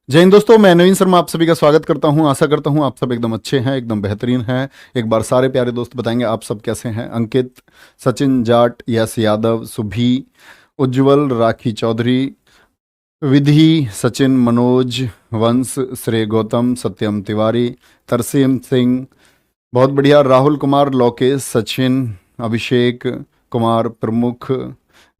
जय हिंद दोस्तों, मैं नवीन शर्मा आप सभी का स्वागत करता हूं। आशा करता हूं आप सब एकदम अच्छे हैं, एकदम बेहतरीन हैं। एक बार सारे प्यारे दोस्त बताएंगे आप सब कैसे हैं। अंकित, सचिन जाट, यश यादव, सुभी, उज्जवल, राखी चौधरी, विधि, सचिन, मनोज, वंश, श्रेय गौतम, सत्यम तिवारी, तरसीम सिंह, बहुत बढ़िया, राहुल कुमार, लोकेश, सचिन, अभिषेक कुमार, प्रमुख,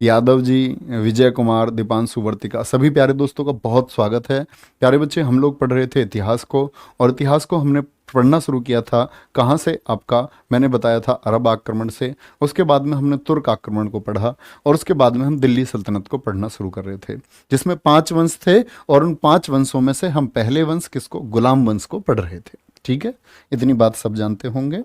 यादव जी, विजय कुमार, दीपांशु वर्तिका, सभी प्यारे दोस्तों का बहुत स्वागत है। प्यारे बच्चे, हम लोग पढ़ रहे थे इतिहास को, और इतिहास को हमने पढ़ना शुरू किया था कहाँ से? आपका मैंने बताया था अरब आक्रमण से। उसके बाद में हमने तुर्क आक्रमण को पढ़ा, और उसके बाद में हम दिल्ली सल्तनत को पढ़ना शुरू कर रहे थे, जिसमें 5 वंश थे। और उन 5 वंशों में से हम पहले वंश किसको? गुलाम वंश को पढ़ रहे थे। ठीक है, इतनी बात सब जानते होंगे।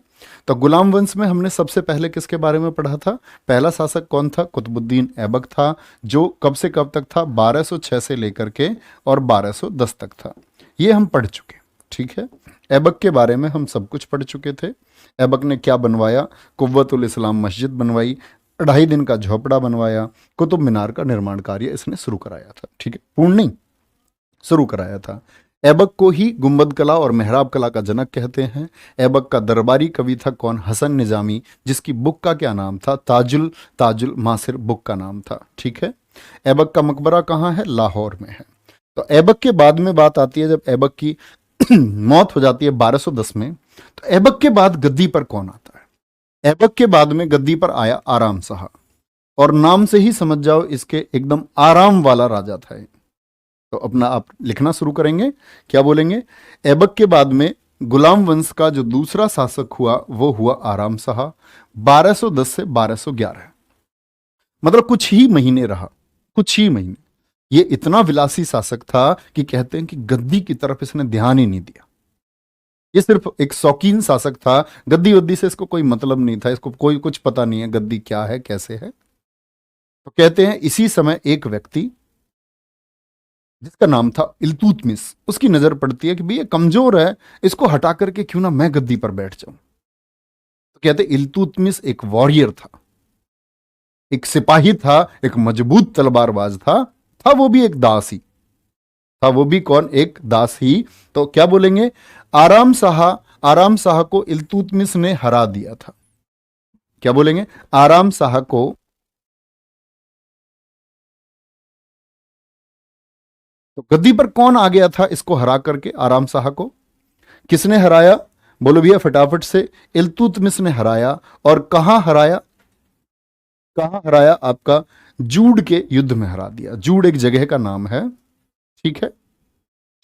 तो गुलाम वंश में हमने सबसे पहले किसके बारे में पढ़ा था? पहला शासक कौन था? कुतुबुद्दीन ऐबक था, जो कब से कब तक था? 1206 से लेकर के और 1210 तक था। ये हम पढ़ चुके। ठीक है, ऐबक के बारे में हम सब कुछ पढ़ चुके थे। ऐबक ने क्या बनवाया? कुव्वतुल इस्लाम मस्जिद बनवाई, 2.5 दिन का झोपड़ा बनवाया, कुतुब मीनार का निर्माण कार्य इसने शुरू कराया था। ठीक है, पूर्ण नहीं, शुरू कराया था। ऐबक को ही गुंबद कला और मेहराब कला का जनक कहते हैं। ऐबक का दरबारी कवि था कौन? हसन निजामी, जिसकी बुक का क्या नाम था? ताजुल ताजुल मासिर बुक का नाम था। ठीक है, ऐबक का मकबरा कहाँ है? लाहौर में है। तो ऐबक के बाद में बात आती है, जब ऐबक की मौत हो जाती है 1210 में, तो ऐबक के बाद गद्दी पर कौन आता है? ऐबक के बाद में गद्दी पर आया आराम शाह, और नाम से ही समझ जाओ इसके एकदम आराम वाला राजा था ये। तो अपना आप लिखना शुरू करेंगे, क्या बोलेंगे? ऐबक के बाद में गुलाम वंश का जो दूसरा शासक हुआ वो हुआ आराम शाह, 1210 से 1211। मतलब कुछ ही महीने रहा, कुछ ही महीने। ये इतना विलासी शासक था कि कहते हैं कि गद्दी की तरफ इसने ध्यान ही नहीं दिया। ये सिर्फ एक शौकीन शासक था, गद्दी वद्दी से इसको कोई मतलब नहीं था, इसको कोई कुछ पता नहीं है गद्दी क्या है कैसे है। तो कहते हैं इसी समय एक व्यक्ति जिसका नाम था इल्तुतमिश, उसकी नजर पड़ती है कि भाई ये कमजोर है, इसको हटा करके क्यों ना मैं गद्दी पर बैठ जाऊं। तो कहते इल्तुतमिश एक वॉरियर था, एक सिपाही था, एक मजबूत तलवारबाज था वो भी एक दास ही था। वो भी कौन? एक दास ही। तो क्या बोलेंगे? आराम शाह, आराम शाह को इल्तुतमिश ने हरा दिया था। क्या बोलेंगे? आराम शाह को, तो गद्दी पर कौन आ गया था इसको हरा करके? आराम शाह को किसने हराया? बोलो भैया फटाफट से। इल्तुतमिश ने हराया। और कहां हराया? कहां हराया? आपका जूड के युद्ध में हरा दिया। जूड एक जगह का नाम है। ठीक है,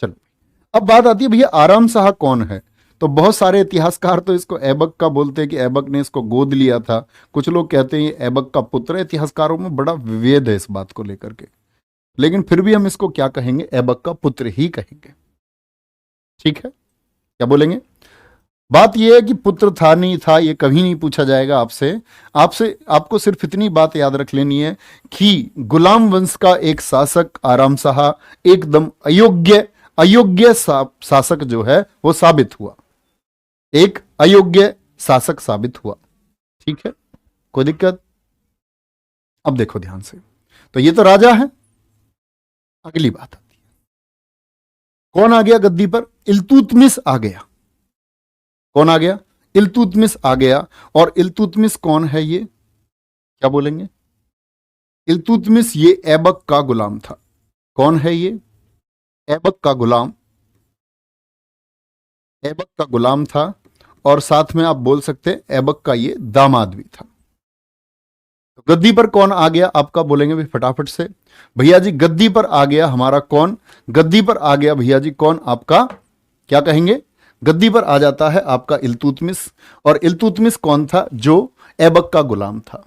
चलो अब बात आती है भैया आराम शाह कौन है। तो बहुत सारे इतिहासकार तो इसको ऐबक का बोलते हैं कि ऐबक ने इसको गोद लिया था। कुछ लोग कहते हैं ये ऐबक का पुत्र है। इतिहासकारों में बड़ा विभेद है इस बात को लेकर के, लेकिन फिर भी हम इसको क्या कहेंगे? ऐबक का पुत्र ही कहेंगे। ठीक है, क्या बोलेंगे? बात यह है कि पुत्र था नहीं था ये कभी नहीं पूछा जाएगा आपसे। आपसे आपको सिर्फ इतनी बात याद रख लेनी है कि गुलाम वंश का एक शासक आराम शाह एकदम अयोग्य अयोग्य शासक जो है वो साबित हुआ। एक अयोग्य शासक साबित हुआ। ठीक है, कोई दिक्कत? अब देखो ध्यान से, तो ये तो राजा है। अगली बात आती है, कौन आ गया गद्दी पर? इल्तुतमिश आ गया। कौन आ गया? इल्तुतमिश आ गया। और इल्तुतमिश कौन है ये? क्या बोलेंगे? इल्तुतमिश ये ऐबक का गुलाम था। कौन है ये? ऐबक का गुलाम। ऐबक का गुलाम था, और साथ में आप बोल सकते ऐबक का ये दामाद भी था। तो गद्दी पर कौन आ गया आपका? बोलेंगे भी फटाफट से। भैया जी गद्दी पर आ गया हमारा कौन? गद्दी पर आ गया भैया जी कौन आपका? क्या कहेंगे? गद्दी पर आ जाता है आपका इल्तुतमिश। और इल्तुतमिश कौन था? जो ऐबक का गुलाम था।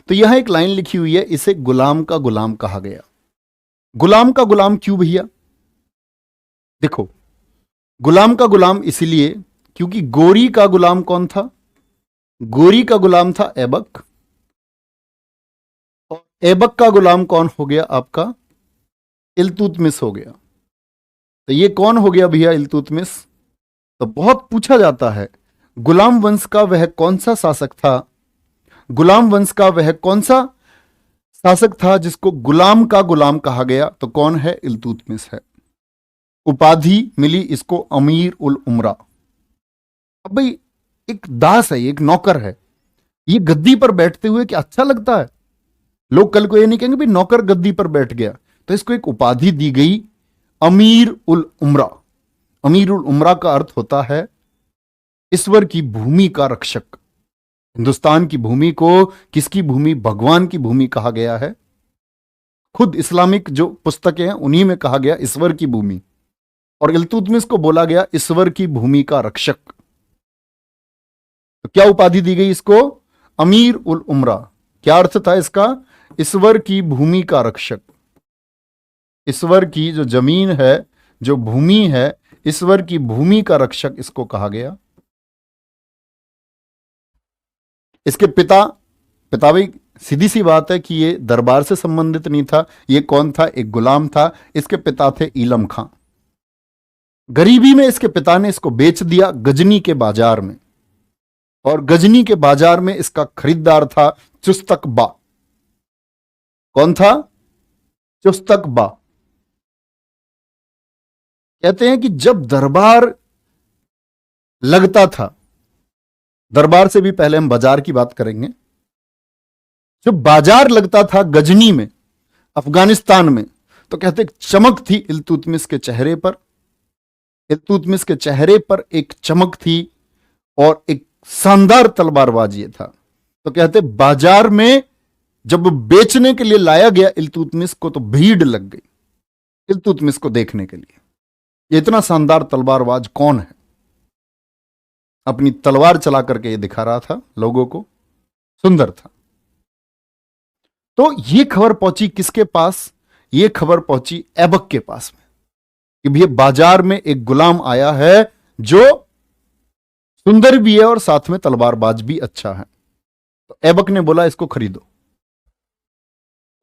तो यहां एक लाइन लिखी हुई है, इसे गुलाम का गुलाम कहा गया। गुलाम का गुलाम क्यों भैया? देखो, गुलाम का गुलाम इसलिए क्योंकि गोरी का गुलाम कौन था? गोरी का गुलाम था ऐबक। और ऐबक का गुलाम कौन हो गया आपका? इल्तुतमिश हो गया। तो ये कौन हो गया भैया इल्तुतमिश? तो बहुत पूछा जाता है, गुलाम वंश का वह कौन सा शासक था? गुलाम वंश का वह कौन सा शासक था जिसको गुलाम का गुलाम कहा गया? तो कौन है? इल्तुतमिश है। उपाधि मिली इसको अमीर उल उमरा। अब भाई एक दास है, एक नौकर है, ये गद्दी पर बैठते हुए क्या अच्छा लगता है? लोग कल को ये नहीं कहेंगे भाई नौकर गद्दी पर बैठ गया। तो इसको एक उपाधि दी गई अमीर उल उमरा। अमीर उल उमरा का अर्थ होता है ईश्वर की भूमि का रक्षक। हिंदुस्तान की भूमि को किसकी भूमि? भगवान की भूमि कहा गया है। खुद इस्लामिक जो पुस्तकें हैं उन्हीं में कहा गया ईश्वर की भूमि, और इल्तुतमिश को बोला गया ईश्वर की भूमि का रक्षक। तो क्या उपाधि दी गई इसको? अमीर उल उमरा। क्या अर्थ था इसका? ईश्वर की भूमि का रक्षक। ईश्वर की जो जमीन है, जो भूमि है, ईश्वर की भूमि का रक्षक इसको कहा गया। इसके पिता भाई सीधी सी बात है कि ये दरबार से संबंधित नहीं था। ये कौन था? एक गुलाम था। इसके पिता थे ईलम खां। गरीबी में इसके पिता ने इसको बेच दिया गजनी के बाजार में, और गजनी के बाजार में इसका खरीदार था चुस्तक बा। कौन था? चुस्तक बा। कहते हैं कि जब दरबार लगता था, दरबार से भी पहले हम बाजार की बात करेंगे, जब बाजार लगता था गजनी में, अफगानिस्तान में, तो कहते चमक थी इल्तुतमिश के चेहरे पर। इल्तुतमिश के चेहरे पर एक चमक थी और एक शानदार तलवारबाजी था। तो कहते बाजार में जब बेचने के लिए लाया गया इल्तुतमिश को, तो भीड़ लग गई इल्तुतमिश को देखने के लिए। ये इतना शानदार तलवारबाज कौन है? अपनी तलवार चला करके ये दिखा रहा था लोगों को, सुंदर था। तो ये खबर पहुंची किसके पास? ये खबर पहुंची ऐबक के पास में कि भैया बाजार में एक गुलाम आया है जो सुंदर भी है और साथ में तलवारबाज भी अच्छा है। तो ऐबक ने बोला इसको खरीदो।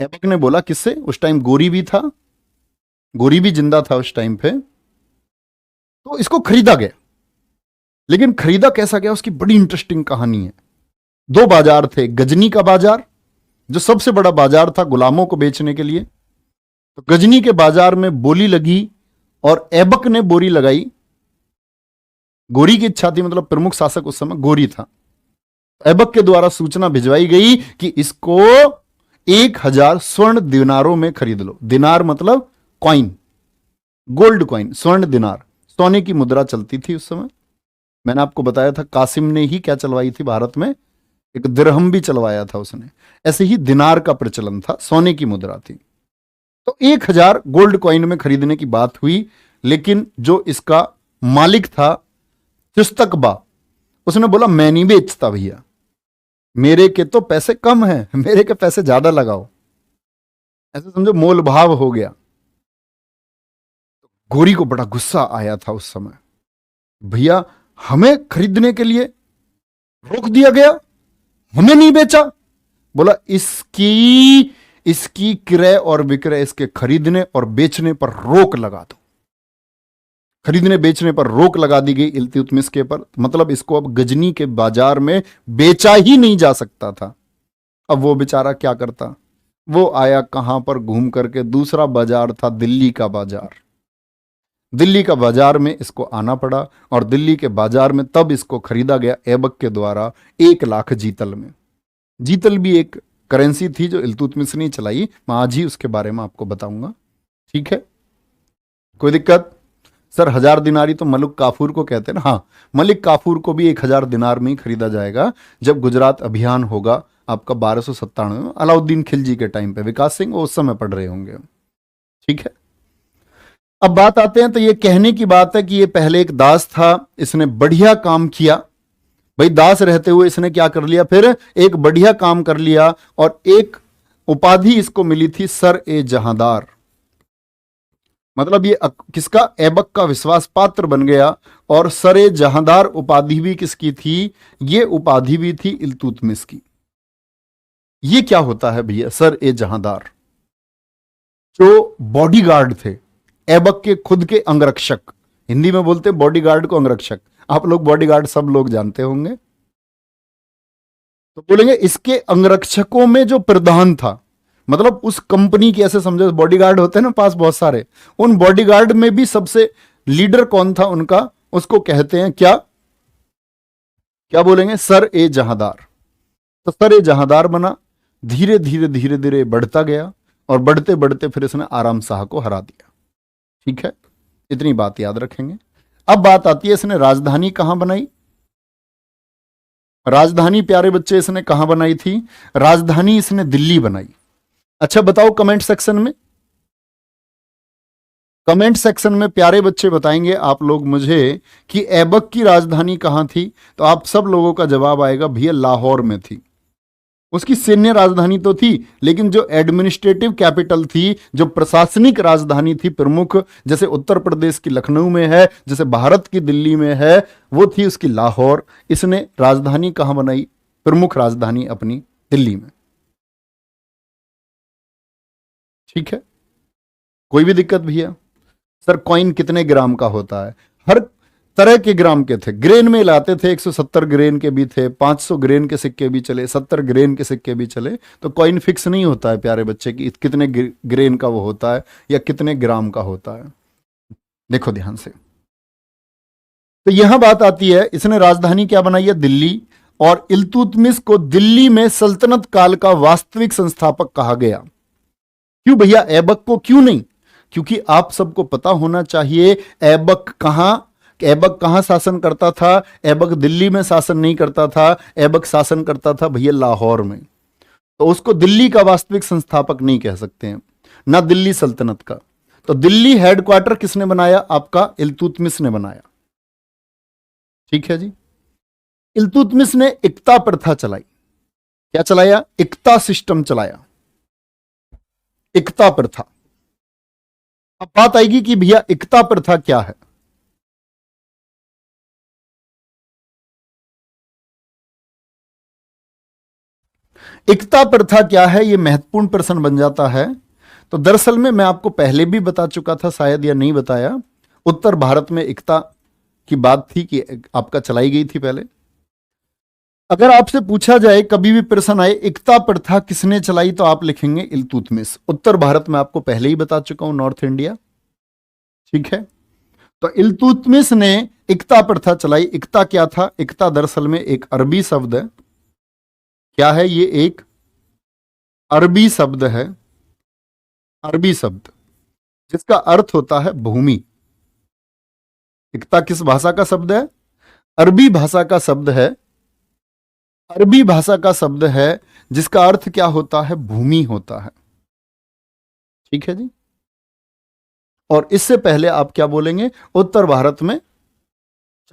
ऐबक ने बोला किससे? उस टाइम गोरी भी था, गोरी भी जिंदा था उस टाइम पे। तो इसको खरीदा गया, लेकिन खरीदा कैसा गया उसकी बड़ी इंटरेस्टिंग कहानी है। दो बाजार थे, गजनी का बाजार जो सबसे बड़ा बाजार था गुलामों को बेचने के लिए। तो गजनी के बाजार में बोली लगी और ऐबक ने बोरी लगाई। गोरी की इच्छा थी, मतलब प्रमुख शासक उस समय गोरी था। ऐबक के द्वारा सूचना भिजवाई गई कि इसको 1000 स्वर्ण दिनारों में खरीद लो। दिनार मतलब कॉइन, गोल्ड कॉइन, स्वर्ण दिनार, सोने की मुद्रा चलती थी उस समय। मैंने आपको बताया था कासिम ने ही क्या चलवाई थी भारत में, एक दिरहम भी चलवाया था उसने। ऐसे ही दिनार का प्रचलन था, सोने की मुद्रा थी। तो 1000 गोल्ड कॉइन में खरीदने की बात हुई, लेकिन जो इसका मालिक था चुस्तकबा, उसने बोला मैं नहीं बेचता भैया, मेरे के तो पैसे कम हैं, मेरे के पैसे ज्यादा लगाओ। ऐसे समझो मोल भाव हो गया। गोरी को बड़ा गुस्सा आया था उस समय, भैया हमें खरीदने के लिए रोक दिया गया, हमें नहीं बेचा। बोला इसकी क्रय और विक्रय, इसके खरीदने और बेचने पर रोक लगा दो। खरीदने बेचने पर रोक लगा दी गई इल्तुतमिश के पर। मतलब इसको अब गजनी के बाजार में बेचा ही नहीं जा सकता था। अब वो बेचारा क्या करता? वो आया कहां पर? घूम करके दूसरा बाजार था दिल्ली का बाजार। दिल्ली का बाजार में इसको आना पड़ा, और दिल्ली के बाजार में तब इसको खरीदा गया ऐबक के द्वारा 1 लाख जीतल में। जीतल भी एक करेंसी थी जो इल्तुतमिश ने चलाई। मैं आज ही उसके बारे में आपको बताऊंगा, ठीक है? कोई दिक्कत? सर 1000 दिनारी तो मलिक काफूर को कहते हैं ना। हाँ, मलिक काफूर को भी 1000 दिनार में ही खरीदा जाएगा जब गुजरात अभियान होगा आपका 1297 में, अलाउद्दीन खिलजी के टाइम पे। विकास सिंह वो उस समय पढ़ रहे होंगे, ठीक है? अब बात आते हैं, तो ये कहने की बात है कि ये पहले एक दास था, इसने बढ़िया काम किया। भाई दास रहते हुए इसने क्या कर लिया? फिर एक बढ़िया काम कर लिया, और एक उपाधि इसको मिली थी सर ए जहांदार। मतलब ये किसका? ऐबक का विश्वास पात्र बन गया। और सर ए जहांदार उपाधि भी किसकी थी? ये उपाधि भी थी इल्तुतमिश की। ये क्या होता है भैया सर ए जहांदार? जो बॉडीगार्ड थे ऐबक के, खुद के अंगरक्षक, हिंदी में बोलते हैं बॉडीगार्ड को अंगरक्षक। आप लोग बॉडीगार्ड सब लोग जानते होंगे, तो बोलेंगे इसके अंगरक्षकों में जो प्रधान था मतलब उस कंपनी की, ऐसे समझो बॉडीगार्ड होते हैं ना पास बहुत सारे, उन बॉडीगार्ड में भी सबसे लीडर कौन था उनका, उसको कहते हैं क्या, क्या बोलेंगे, सर ए जहांदार। तो सर ए जहांदार बना, धीरे धीरे धीरे धीरे बढ़ता गया, और बढ़ते बढ़ते फिर इसने आराम शाह को हरा दिया। ठीक है, इतनी बात याद रखेंगे। अब बात आती है इसने राजधानी कहां बनाई। राजधानी प्यारे बच्चे इसने कहां बनाई थी, राजधानी इसने दिल्ली बनाई। अच्छा बताओ कमेंट सेक्शन में, कमेंट सेक्शन में प्यारे बच्चे बताएंगे आप लोग मुझे कि ऐबक की राजधानी कहां थी। तो आप सब लोगों का जवाब आएगा भैया लाहौर में थी। उसकी सैन्य राजधानी तो थी, लेकिन जो एडमिनिस्ट्रेटिव कैपिटल थी, जो प्रशासनिक राजधानी थी प्रमुख, जैसे उत्तर प्रदेश की लखनऊ में है, जैसे भारत की दिल्ली में है, वो थी उसकी लाहौर। इसने राजधानी कहां बनाई, प्रमुख राजधानी अपनी दिल्ली में। ठीक है, कोई भी दिक्कत भैया। सर कॉइन कितने ग्राम का होता है, हर तरह के ग्राम के थे, ग्रेन में लाते थे, 170 ग्रेन के भी थे, 500 ग्रेन के सिक्के भी चले, 70 ग्रेन के सिक्के भी चले। तो कॉइन फिक्स नहीं होता है प्यारे बच्चे की कितने ग्रेन का वो होता है या कितने ग्राम का होता है। देखो ध्यान से, तो यहां बात आती है, इसने राजधानी क्या बनाई है, दिल्ली। और इल्तुतमिश को दिल्ली में सल्तनत काल का वास्तविक संस्थापक कहा गया। क्यों भैया, ऐबक को क्यों नहीं, क्योंकि आप सबको पता होना चाहिए ऐबक कहां शासन करता था। ऐबक दिल्ली में शासन नहीं करता था, ऐबक शासन करता था भैया लाहौर में। तो उसको दिल्ली का वास्तविक संस्थापक नहीं कह सकते हैं, ना दिल्ली सल्तनत का। तो दिल्ली हेडक्वार्टर किसने बनाया, आपका इल्तुतमिश ने बनाया। ठीक है जी, इल्तुतमिश ने इक्ता प्रथा चलाई। क्या चलाया, इक्ता सिस्टम चलाया, इक्ता प्रथा। अब बात आएगी कि भैया इक्ता प्रथा क्या है। इक्ता प्रथा क्या है, यह महत्वपूर्ण प्रश्न बन जाता है। तो दरअसल में मैं आपको पहले भी बता चुका था शायद, या नहीं बताया, उत्तर भारत में इक्ता की बात थी कि आपका चलाई गई थी पहले। अगर आपसे पूछा जाए, कभी भी प्रश्न आए इक्ता प्रथा किसने चलाई, तो आप लिखेंगे इल्तुतमिश। उत्तर भारत में आपको पहले ही बता चुका हूं, नॉर्थ इंडिया। ठीक है, तो इल्तुतमिश ने इक्ता प्रथा चलाई। इक्ता क्या था, इक्ता दरअसल में एक अरबी शब्द है। क्या है ये, एक अरबी शब्द है, अरबी शब्द जिसका अर्थ होता है भूमि। इक्ता किस भाषा का शब्द है, अरबी भाषा का शब्द है, अरबी भाषा का शब्द है जिसका अर्थ क्या होता है, भूमि होता है। ठीक है जी, और इससे पहले आप क्या बोलेंगे, उत्तर भारत में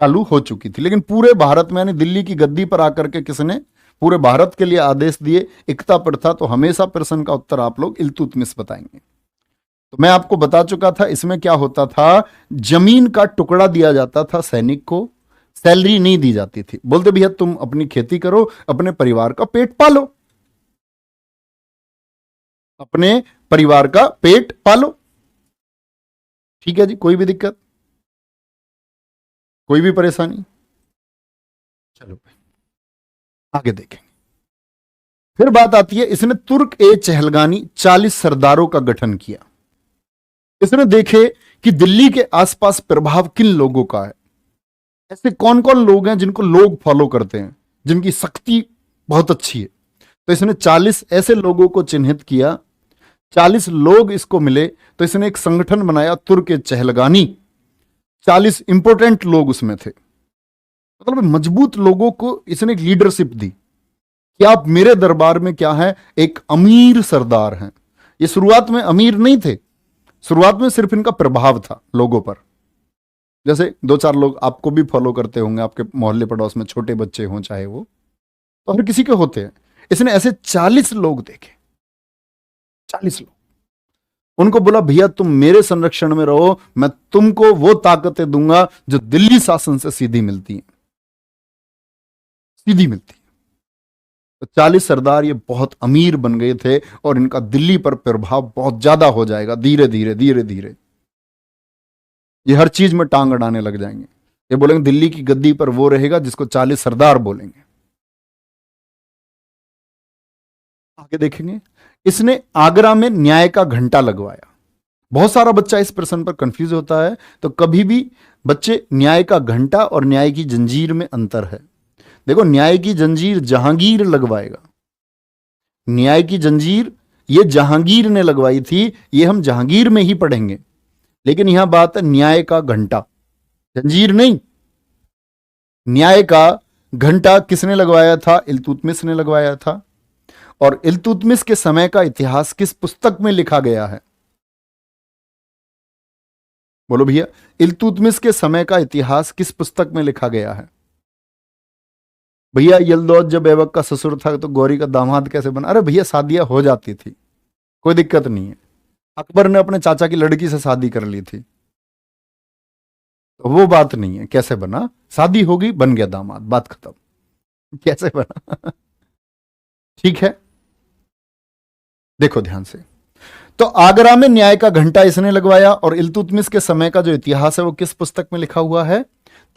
चालू हो चुकी थी, लेकिन पूरे भारत में यानी दिल्ली की गद्दी पर आकर के किसने पूरे भारत के लिए आदेश दिए, इक्ता प्रथा। तो हमेशा प्रश्न का उत्तर आप लोग इल्तुतमिश बताएंगे। तो मैं आपको बता चुका था इसमें क्या होता था, जमीन का टुकड़ा दिया जाता था सैनिक को, सैलरी नहीं दी जाती थी। बोलते भैया तुम अपनी खेती करो, अपने परिवार का पेट पालो, अपने परिवार का पेट पालो। ठीक है जी, कोई भी दिक्कत, कोई भी परेशानी। चलो आगे देखेंगे। फिर बात आती है, इसने तुर्क ए चहलगानी 40 सरदारों का गठन किया। इसने देखे कि दिल्ली के आसपास प्रभाव किन लोगों का है, ऐसे कौन कौन लोग हैं जिनको लोग फॉलो करते हैं, जिनकी शक्ति बहुत अच्छी है। तो इसने 40 ऐसे लोगों को चिन्हित किया, 40 लोग इसको मिले, तो इसने एक संगठन बनाया तुर्क ए चहलगानी। 40 इंपोर्टेंट लोग उसमें थे, मतलब मजबूत लोगों को इसने एक लीडरशिप दी कि आप मेरे दरबार में क्या है, एक अमीर सरदार हैं। ये शुरुआत में अमीर नहीं थे, शुरुआत में सिर्फ इनका प्रभाव था लोगों पर। जैसे 2-4 लोग आपको भी फॉलो करते होंगे, आपके मोहल्ले पड़ोस में छोटे बच्चे हों चाहे वो, तो हर किसी के होते हैं। इसने ऐसे 40 लोग देखे, 40 लोग, उनको बोला भैया तुम मेरे संरक्षण में रहो, मैं तुमको वो ताकतें दूंगा जो दिल्ली शासन से सीधी मिलती हैं, सीधी मिलती है। तो 40 सरदार ये बहुत अमीर बन गए थे, और इनका दिल्ली पर प्रभाव बहुत ज्यादा हो जाएगा, धीरे धीरे धीरे धीरे ये हर चीज में टांग अड़ाने लग जाएंगे। ये बोलेंगे दिल्ली की गद्दी पर वो रहेगा जिसको 40 सरदार बोलेंगे। आगे देखेंगे, इसने आगरा में न्याय का घंटा लगवाया। बहुत सारा बच्चा इस प्रश्न पर कंफ्यूज होता है, तो कभी भी बच्चे न्याय का घंटा और न्याय की जंजीर में अंतर है। देखो, न्याय की जंजीर जहांगीर लगवाएगा, न्याय की जंजीर ये जहांगीर ने लगवाई थी, ये हम जहांगीर में ही पढ़ेंगे। लेकिन यहां बात है न्याय का घंटा, जंजीर नहीं। न्याय का घंटा किसने लगवाया था? इल्तुतमिश ने लगवाया था। और इल्तुतमिश के समय का इतिहास किस पुस्तक में लिखा गया है? बोलो भैया, इल्तुतमिश के समय का इतिहास किस पुस्तक में लिखा गया है? भैया, यल्दौज जब ऐबक का ससुर था तो गौरी का दामाद कैसे बना? अरे भैया, शादियां हो जाती थी, कोई दिक्कत नहीं है। अकबर ने अपने चाचा की लड़की से शादी कर ली थी, तो वो बात नहीं है कैसे बना, शादी हो गई, बन गया दामाद, बात खत्म। कैसे बना? ठीक है, देखो ध्यान से। तो आगरा में न्याय का घंटा इसने लगवाया, और इल्तुतमिश के समय का जो इतिहास है वो किस पुस्तक में लिखा हुआ है?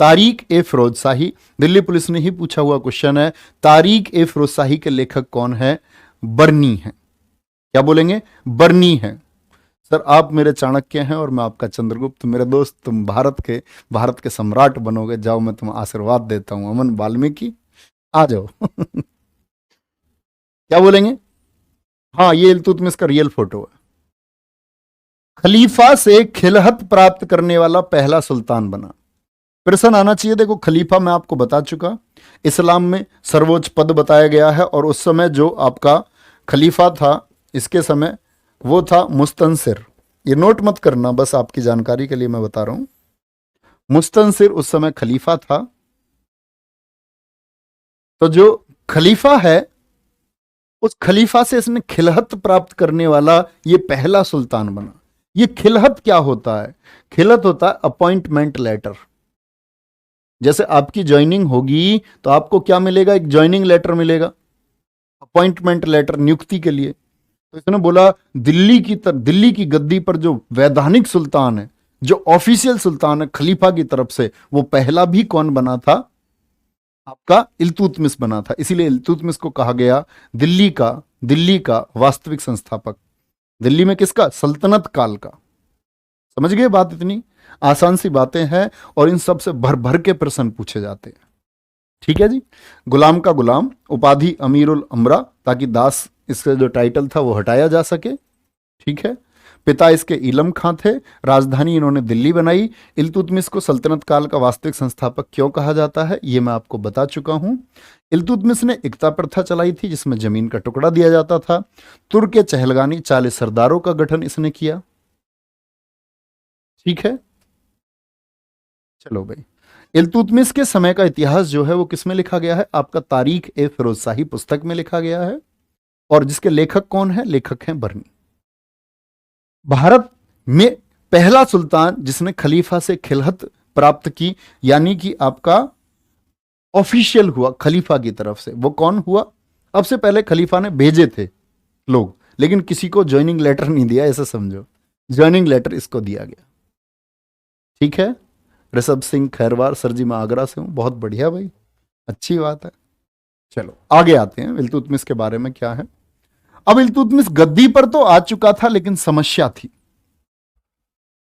तारीख ए फिरोज शाही। दिल्ली पुलिस ने ही पूछा हुआ क्वेश्चन है, तारीख ए फिरोज शाही के लेखक कौन है? बर्नी है। क्या बोलेंगे? बर्नी है। सर, आप मेरे चाणक्य हैं और मैं आपका चंद्रगुप्त। मेरे दोस्त, तुम भारत के सम्राट बनोगे। जाओ, मैं तुम्हें आशीर्वाद देता हूं। अमन वाल्मीकि, आ जाओ। क्या बोलेंगे? हाँ, ये इल्तुतमिश का रियल फोटो है। खलीफा से खिलहत प्राप्त करने वाला पहला सुल्तान बना। प्रश्न आना चाहिए। देखो, खलीफा मैं आपको बता चुका, इस्लाम में सर्वोच्च पद बताया गया है, और उस समय जो आपका खलीफा था, इसके समय वो था मुस्तनसिर। ये नोट मत करना, बस आपकी जानकारी के लिए मैं बता रहा हूं। मुस्तनसिर उस समय खलीफा था। तो जो खलीफा है, उस खलीफा से इसने खिलहत प्राप्त करने वाला ये पहला सुल्तान बना। ये खिलहत क्या होता है? खिलहत होता है अपॉइंटमेंट लेटर। जैसे आपकी ज्वाइनिंग होगी तो आपको क्या मिलेगा? एक ज्वाइनिंग लेटर मिलेगा, अपॉइंटमेंट लेटर, नियुक्ति के लिए। तो इसने बोला दिल्ली की गद्दी पर जो वैधानिक सुल्तान है, जो ऑफिशियल सुल्तान है खलीफा की तरफ से, वो पहला भी कौन बना था? आपका इल्तुतमिश बना था। इसीलिए इल्तुतमिश को कहा गया दिल्ली का वास्तविक संस्थापक। दिल्ली में किसका? सल्तनत काल का। समझ गए बात? इतनी आसान सी बातें हैं, और इन सब से भर भर के प्रश्न पूछे जाते हैं। ठीक है जी। गुलाम का गुलाम, उपाधि अमीरुल अमरा, ताकि दास इसका जो टाइटल था वो हटाया जा सके। ठीक है। पिता इसके इलम खां थे, राजधानी इन्होंने दिल्ली बनाई। इल्तुतमिश को सल्तनत काल का वास्तविक संस्थापक क्यों कहा जाता है, ये मैं आपको बता चुका हूं। इल्तुतमिश ने इक्ता प्रथा चलाई थी, जिसमें जमीन का टुकड़ा दिया जाता था। तुर्क के चहलगानी 40 सरदारों का गठन इसने किया। ठीक है, चलो भाई। इल्तुतमिश के समय का इतिहास जो है वो किसमें लिखा गया है? आपका तारीख ए फिरोज शाही पुस्तक में लिखा गया है, और जिसके लेखक कौन है? लेखक हैं बर्नी। भारत में पहला सुल्तान जिसने खलीफा से खिलहत प्राप्त की, यानी कि आपका ऑफिशियल हुआ खलीफा की तरफ से, वो कौन हुआ? अब से पहले खलीफा ने भेजे थे लोग, लेकिन किसी को ज्वाइनिंग लेटर नहीं दिया, ऐसा समझो। ज्वाइनिंग लेटर इसको दिया गया। ठीक है। ऋषभ सिंह खैरवार, सर जी मैं आगरा से हूं। बहुत बढ़िया भाई, अच्छी बात है। चलो आगे आते हैं, इल्तुतमिश के बारे में क्या है। अब इल्तुतमिश गद्दी पर तो आ चुका था, लेकिन समस्या थी।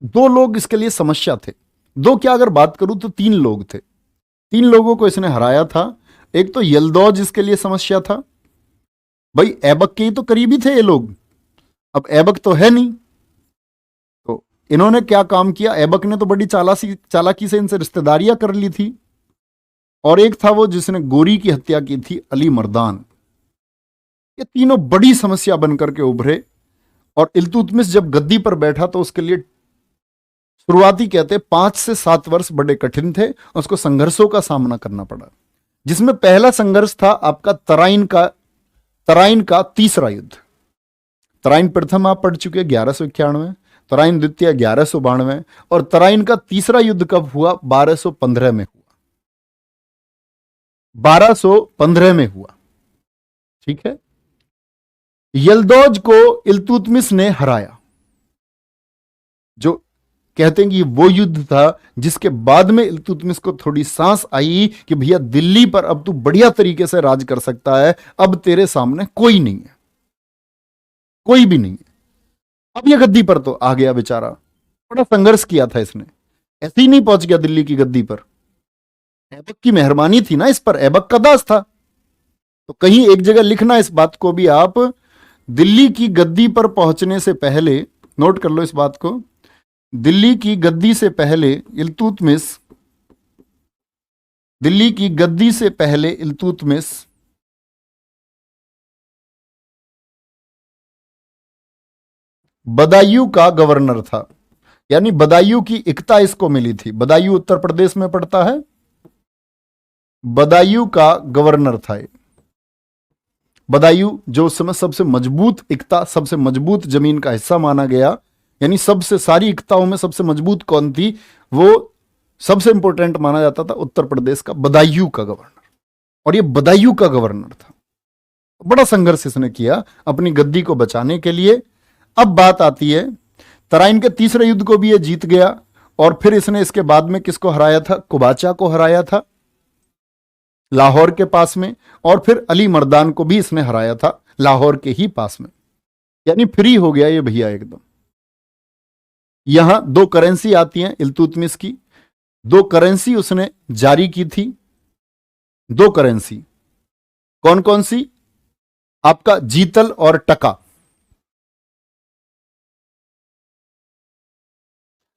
दो लोग इसके लिए समस्या थे। दो क्या, अगर बात करूं तो 3 लोग थे। 3 लोगों को इसने हराया था। एक तो यल्दौज इसके लिए समस्या था। भाई, ऐबक के ही तो करीबी थे ये लोग। अब ऐबक तो है नहीं, तो इन्होंने क्या काम किया? ऐबक ने तो बड़ी चालाकी से इनसे रिश्तेदारियां कर ली थी। और एक था वो जिसने गोरी की हत्या की थी, अली मर्दान। ये तीनों बड़ी समस्या बनकर के उभरे, और इल्तुतमिश जब गद्दी पर बैठा तो उसके लिए शुरुआती कहते 5 से 7 वर्ष बड़े कठिन थे। उसको संघर्षों का सामना करना पड़ा, जिसमें पहला संघर्ष था आपका तराइन का तीसरा युद्ध। तराइन प्रथम आप पढ़ चुके 1191, तराइन द्वितीय 1192, और तराइन का तीसरा युद्ध कब हुआ? 1215 में हुआ। 1215 में हुआ। ठीक है। यल्दौज को इल्तुतमिश ने हराया, जो कहते हैं कि वो युद्ध था जिसके बाद में इल्तुतमिश को थोड़ी सांस आई कि भैया दिल्ली पर अब तू बढ़िया तरीके से राज कर सकता है, अब तेरे सामने कोई नहीं है। कोई भी नहीं है। अब ये गद्दी पर तो आ गया बेचारा, बड़ा संघर्ष किया था इसने, ऐसे ही नहीं पहुंच गया दिल्ली की गद्दी पर। ऐबक की मेहरबानी थी ना इस पर, ऐबक का दास था। तो कहीं एक जगह लिखना इस बात को भी आप, दिल्ली की गद्दी पर पहुंचने से पहले, नोट कर लो इस बात को, दिल्ली की गद्दी से पहले इल्तुतमिश, दिल्ली की गद्दी से पहले इल्तुतमिश बदायूं का गवर्नर था। यानी बदायूं की इक्ता इसको मिली थी। बदायूं उत्तर प्रदेश में पड़ता है, बदायूं का गवर्नर था ये। बदायूं जो उस समय सबसे मजबूत इक्ता, सबसे मजबूत जमीन का हिस्सा माना गया, यानी सबसे सारी इक्ताओं में सबसे मजबूत कौन थी, वो सबसे इंपॉर्टेंट माना जाता था उत्तर प्रदेश का बदायूं का गवर्नर, और ये बदायूं का गवर्नर था। बड़ा संघर्ष इसने किया अपनी गद्दी को बचाने के लिए। अब बात आती है तराइन के तीसरे युद्ध को भी ये जीत गया, और फिर इसने इसके बाद में किसको हराया था, कुबाचा को हराया था लाहौर के पास में, और फिर अली मर्दान को भी इसने हराया था लाहौर के ही पास में। यानी फ्री हो गया ये भैया एकदम। यहां दो करेंसी आती हैं इल्तुतमिश की, दो करेंसी उसने जारी की थी। दो करेंसी कौन कौन सी, आपका जीतल और टका।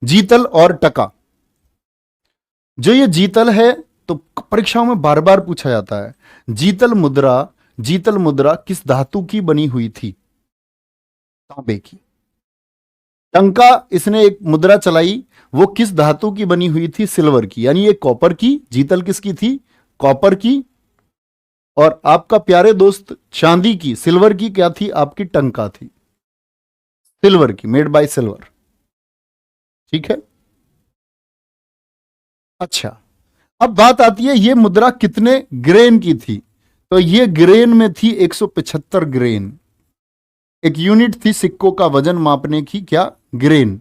जीतल और टका, जो ये जीतल है तो परीक्षाओं में बार बार पूछा जाता है, जीतल मुद्रा किस धातु की बनी हुई थी, तांबे की। टंका इसने एक मुद्रा चलाई, वो किस धातु की बनी हुई थी, सिल्वर की, यानी ये कॉपर की। जीतल किसकी थी, कॉपर की। और आपका प्यारे दोस्त चांदी की, सिल्वर की क्या थी, आपकी टंका थी, सिल्वर की, मेड बाय सिल्वर। ठीक है, अच्छा अब बात आती है ये मुद्रा कितने ग्रेन की थी, तो ये ग्रेन में थी 175 ग्रेन। एक यूनिट थी सिक्कों का वजन मापने की, क्या, ग्रेन।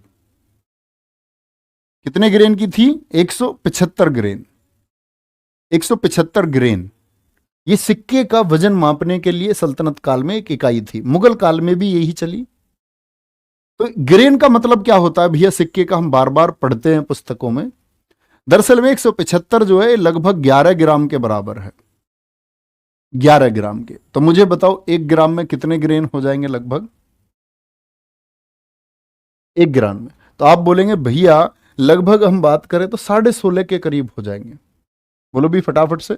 कितने ग्रेन की थी, 175 ग्रेन। 175 ग्रेन ये सिक्के का वजन मापने के लिए सल्तनत काल में एक इकाई थी, मुगल काल में भी यही चली। तो ग्रेन का मतलब क्या होता है भैया, सिक्के का हम बार बार पढ़ते हैं पुस्तकों में। दरअसल में 175 जो है लगभग 11 ग्राम के बराबर है, 11 ग्राम के। तो मुझे बताओ 1 ग्राम में कितने ग्रेन हो जाएंगे लगभग, 1 ग्राम में। तो आप बोलेंगे भैया लगभग हम बात करें तो 16.5 के करीब हो जाएंगे। बोलो भी फटाफट से,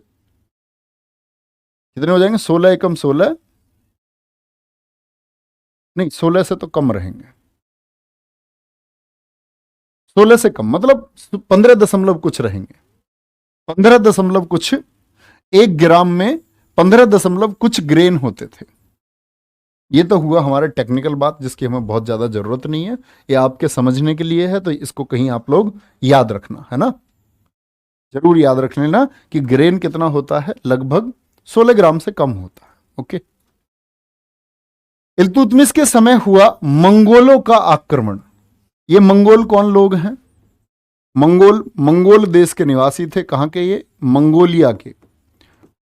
कितने हो जाएंगे, 16 एकम 16, नहीं 16 से तो कम रहेंगे, 16 से कम मतलब 15 दशमलव कुछ रहेंगे, 15 दशमलव कुछ। 1 ग्राम में 15 दशमलव कुछ ग्रेन होते थे। ये तो हुआ हमारे टेक्निकल बात जिसकी हमें बहुत ज्यादा जरूरत नहीं है, ये आपके समझने के लिए है, तो इसको कहीं आप लोग याद रखना है ना, जरूर याद रख लेना कि ग्रेन कितना होता है, लगभग 16 ग्राम से कम होता है। ओके, इल्तुतमिश के समय हुआ मंगोलों का आक्रमण। ये मंगोल कौन लोग हैं, मंगोल देश के निवासी थे। कहां के, ये मंगोलिया के,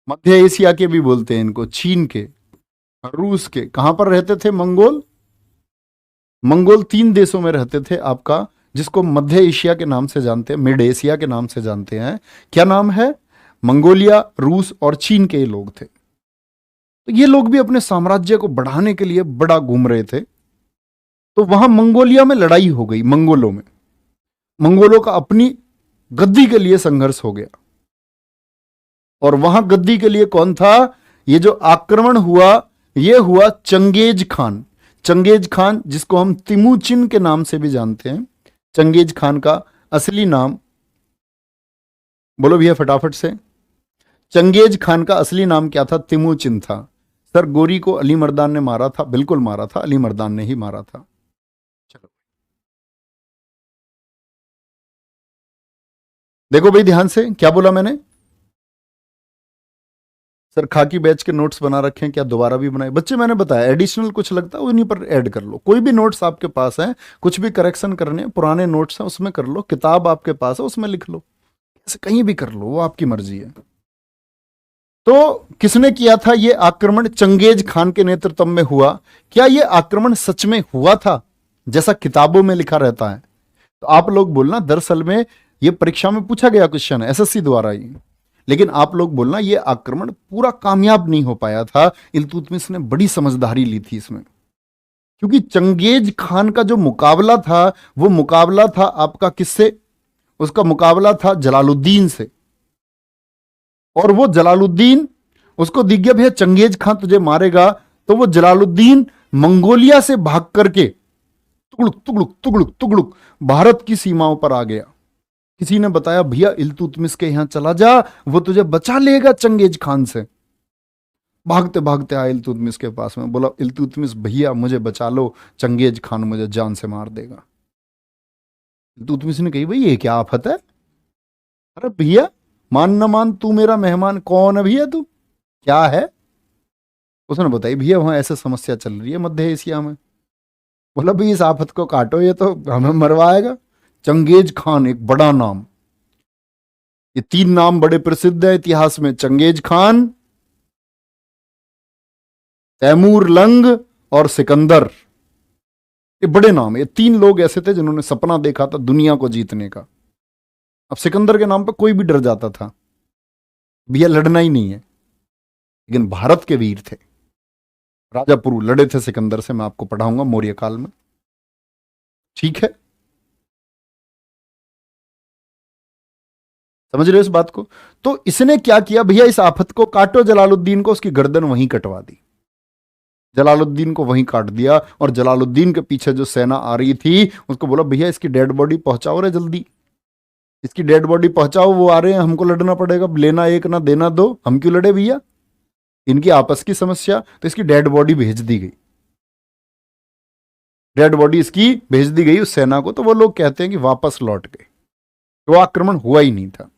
मध्य एशिया के भी बोलते हैं इनको, चीन के, रूस के। कहां पर रहते थे मंगोल, मंगोल 3 देशों में रहते थे आपका, जिसको मध्य एशिया के नाम से जानते हैं, मिड एशिया के नाम से जानते हैं। क्या नाम है, मंगोलिया, रूस और चीन के ये लोग थे। तो ये लोग भी अपने साम्राज्य को बढ़ाने के लिए बड़ा घूम रहे थे। तो वहां मंगोलिया में लड़ाई हो गई, मंगोलों में, मंगोलों का अपनी गद्दी के लिए संघर्ष हो गया। और वहां गद्दी के लिए कौन था, ये जो आक्रमण हुआ ये हुआ चंगेज खान। चंगेज खान जिसको हम तिमुचिन के नाम से भी जानते हैं। चंगेज खान का असली नाम बोलो भैया फटाफट से, चंगेज खान का असली नाम क्या था, तिमुचिन था। सर गोरी को अली मर्दान ने मारा था, बिल्कुल मारा था, अली मर्दान ने ही मारा था। चलो देखो भाई ध्यान से, क्या बोला मैंने, सर खाकी बैच के नोट्स बना रखे हैं क्या, दोबारा भी बनाए बच्चे, मैंने बताया एडिशनल कुछ लगता है उन्हीं पर ऐड कर लो। कोई भी नोट्स आपके पास है, कुछ भी करेक्शन करने, पुराने नोट्स हैं उसमें कर लो, किताब आपके पास है उसमें लिख लो, ऐसे कहीं भी कर लो, वो आपकी मर्जी है। तो किसने किया था ये आक्रमण? चंगेज खान के नेतृत्व में हुआ। क्या ये आक्रमण सच में हुआ था जैसा किताबों में लिखा रहता है? तो आप लोग बोलना, दरअसल में ये परीक्षा में पूछा गया क्वेश्चन है एसएससी द्वारा ही, लेकिन आप लोग बोलना ये आक्रमण पूरा कामयाब नहीं हो पाया था। इल्तुतमिश ने बड़ी समझदारी ली थी इसमें, क्योंकि चंगेज खान का जो मुकाबला था वो मुकाबला था आपका किससे? उसका मुकाबला था जलालुद्दीन से। और वो जलालुद्दीन, उसको दिख गया भैया चंगेज खान तुझे मारेगा, तो वो जलालुद्दीन मंगोलिया से भाग करके तुगलुक तुगलुक तुगलुक तुगलुक भारत की सीमाओं पर आ गया। किसी ने बताया भैया इल्तुतमिश के यहां चला जा, वो तुझे बचा लेगा चंगेज खान से। भागते भागते आए इल्तुतमिश के पास में, बोला इल्तुतमिश भैया मुझे बचा लो, चंगेज खान मुझे जान से मार देगा। इल्तुतमिश ने कही भाई ये क्या आफत है? अरे भैया मान न मान तू मेरा मेहमान, कौन है भैया तू, क्या है? उसने बताई भैया वहां ऐसे समस्या चल रही है मध्य एशिया में। बोला भाई इस आफत को काटो, ये तो हमें मरवाएगा। चंगेज खान एक बड़ा नाम, ये 3 नाम बड़े प्रसिद्ध है इतिहास में, चंगेज खान, तैमूर लंग और सिकंदर। ये बड़े नाम, ये 3 लोग ऐसे थे जिन्होंने सपना देखा था दुनिया को जीतने का। अब सिकंदर के नाम पर कोई भी डर जाता था, भैया लड़ना ही नहीं है, लेकिन भारत के वीर थे। राजा पुरु लड़े थे सिकंदर से, मैं आपको पढ़ाऊंगा मौर्य काल में, ठीक है? समझ रहे हो इस बात को? तो इसने क्या किया भैया, इस आफत को काटो जलालुद्दीन को, उसकी गर्दन वहीं कटवा दी। जलालुद्दीन को वहीं काट दिया, और जलालुद्दीन के पीछे जो सेना आ रही थी उसको बोला भैया इसकी डेड बॉडी पहुंचाओ रे जल्दी, इसकी डेड बॉडी पहुंचाओ, वो आ रहे हैं, हमको लड़ना पड़ेगा, लेना एक ना देना दो, हम क्यों लड़े भैया, इनकी आपस की समस्या। तो इसकी डेड बॉडी भेज दी गई, डेड बॉडी इसकी भेज दी गई उस सेना को। तो वो लोग कहते हैं कि वापस लौट गए, वो आक्रमण हुआ ही नहीं था।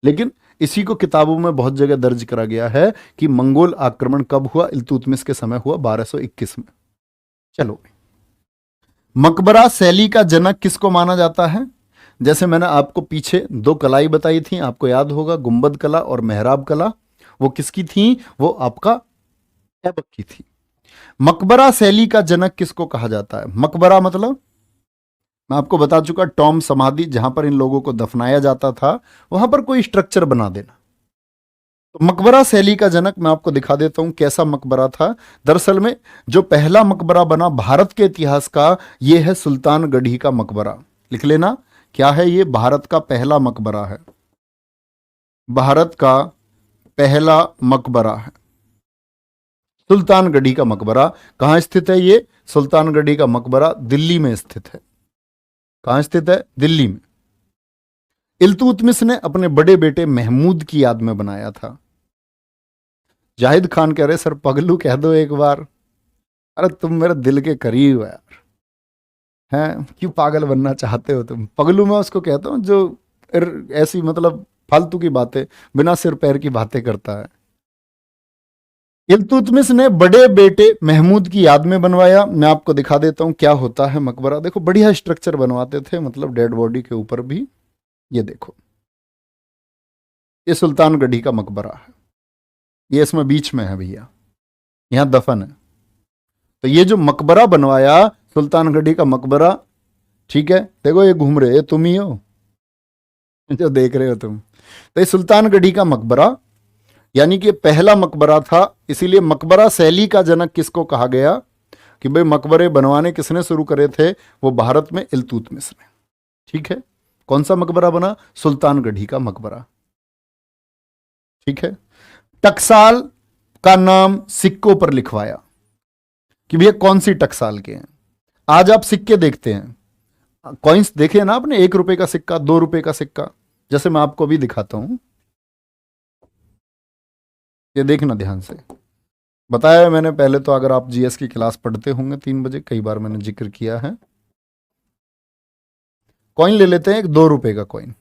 लेकिन इसी को किताबों में बहुत जगह दर्ज करा गया है कि मंगोल आक्रमण कब हुआ? इल्तुतमिश के समय हुआ, 1221 में। चलो, मकबरा शैली का जनक किसको माना जाता है? जैसे मैंने आपको पीछे 2 कलाई बताई थी, आपको याद होगा, गुंबद कला और मेहराब कला, वो किसकी थी? वो आपका ऐबक की थी। मकबरा शैली का जनक किसको कहा जाता है? मकबरा मतलब मैं आपको बता चुका, टॉम समाधि, जहां पर इन लोगों को दफनाया जाता था, वहां पर कोई स्ट्रक्चर बना देना। तो मकबरा शैली का जनक मैं आपको दिखा देता हूं कैसा मकबरा था। दरअसल में जो पहला मकबरा बना भारत के इतिहास का, यह है सुल्तानगढ़ी का मकबरा। लिख लेना, क्या है ये? भारत का पहला मकबरा है, भारत का पहला मकबरा है सुल्तानगढ़ी का मकबरा। कहां स्थित है ये? सुल्तानगढ़ी का मकबरा दिल्ली में स्थित है। कहां स्थित है? दिल्ली में। इल्तुतमिश ने अपने बड़े बेटे महमूद की याद में बनाया था। जाहिद खान कह रहे सर पगलू कह दो एक बार। अरे तुम मेरे दिल के करीब है यार, हैं क्यों पागल बनना चाहते हो तुम? पगलू मैं उसको कहता हूं जो ऐसी मतलब फालतू की बातें, बिना सिर पैर की बातें करता है। इल्तुतमिश ने बड़े बेटे महमूद की याद में बनवाया। मैं आपको दिखा देता हूं क्या होता है मकबरा। देखो बढ़िया स्ट्रक्चर बनवाते थे, मतलब डेड बॉडी के ऊपर भी। ये देखो, ये सुल्तानगढ़ी का मकबरा है, ये इसमें बीच में है भैया, यहां दफन है। तो ये जो मकबरा बनवाया सुल्तानगढ़ी का मकबरा, ठीक है, देखो ये घूम रहे, ये तुम ही हो जो देख रहे हो तुम। तो ये सुल्तानगढ़ी का मकबरा, यानी कि पहला मकबरा था। इसीलिए मकबरा शैली का जनक किसको कहा गया? कि भाई मकबरे बनवाने किसने शुरू करे थे? वो भारत में इल्तुतमिश ने। ठीक है, कौन सा मकबरा बना? सुल्तानगढ़ी का मकबरा। ठीक है, टकसाल का नाम सिक्कों पर लिखवाया कि भैया कौन सी टकसाल के हैं। आज आप सिक्के देखते हैं, कॉइन्स देखे ना आपने, 1 रुपए का सिक्का, 2 रुपए का सिक्का, जैसे मैं आपको अभी दिखाता हूं, ये देखना ध्यान से। बताया मैंने पहले तो, अगर आप जीएस की क्लास पढ़ते होंगे 3 बजे, कई बार मैंने जिक्र किया है। कॉइन ले लेते हैं, एक 2 रुपए का कॉइन,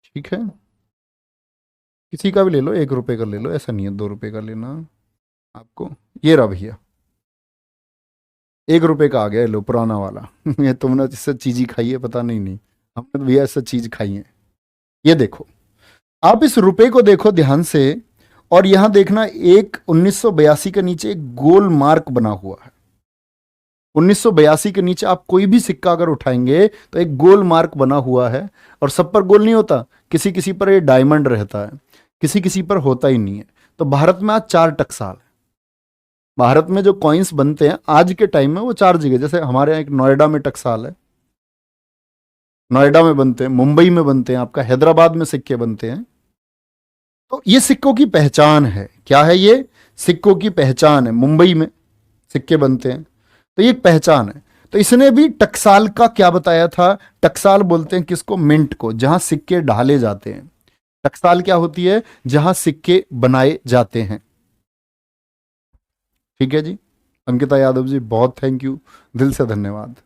ठीक है, किसी का भी ले लो, 1 रुपए का ले लो, ऐसा नहीं है 2 रुपए का लेना आपको। ये रहा भैया, 1 रुपए का आ गया, लो पुराना वाला ये तुमने इससे चीज ही खाई है, पता नहीं, नहीं हमने तो भैया इससे चीज खाई है। ये देखो, आप इस रुपए को देखो ध्यान से, और यहां देखना एक 1982 के नीचे एक गोल मार्क बना हुआ है। 1982 के नीचे आप कोई भी सिक्का अगर उठाएंगे तो एक गोल मार्क बना हुआ है, और सब पर गोल नहीं होता, किसी किसी पर ये डायमंड रहता है, किसी किसी पर होता ही नहीं है। तो भारत में आज 4 टकसाल है। भारत में जो कॉइन्स बनते हैं आज के टाइम में वो 4 जगह, जैसे हमारे यहाँ एक नोएडा में टकसाल है, नोएडा में बनते हैं, मुंबई में बनते हैं, आपका हैदराबाद में सिक्के बनते हैं। तो ये सिक्कों की पहचान है। क्या है ये? सिक्कों की पहचान है। मुंबई में सिक्के बनते हैं, तो ये एक पहचान है। तो इसने भी टकसाल का क्या बताया था? टकसाल बोलते हैं किसको? मिंट को, जहां सिक्के ढाले जाते हैं। टकसाल क्या होती है? जहां सिक्के बनाए जाते हैं। ठीक है जी। अंकिता यादव जी बहुत थैंक यू, दिल से धन्यवाद।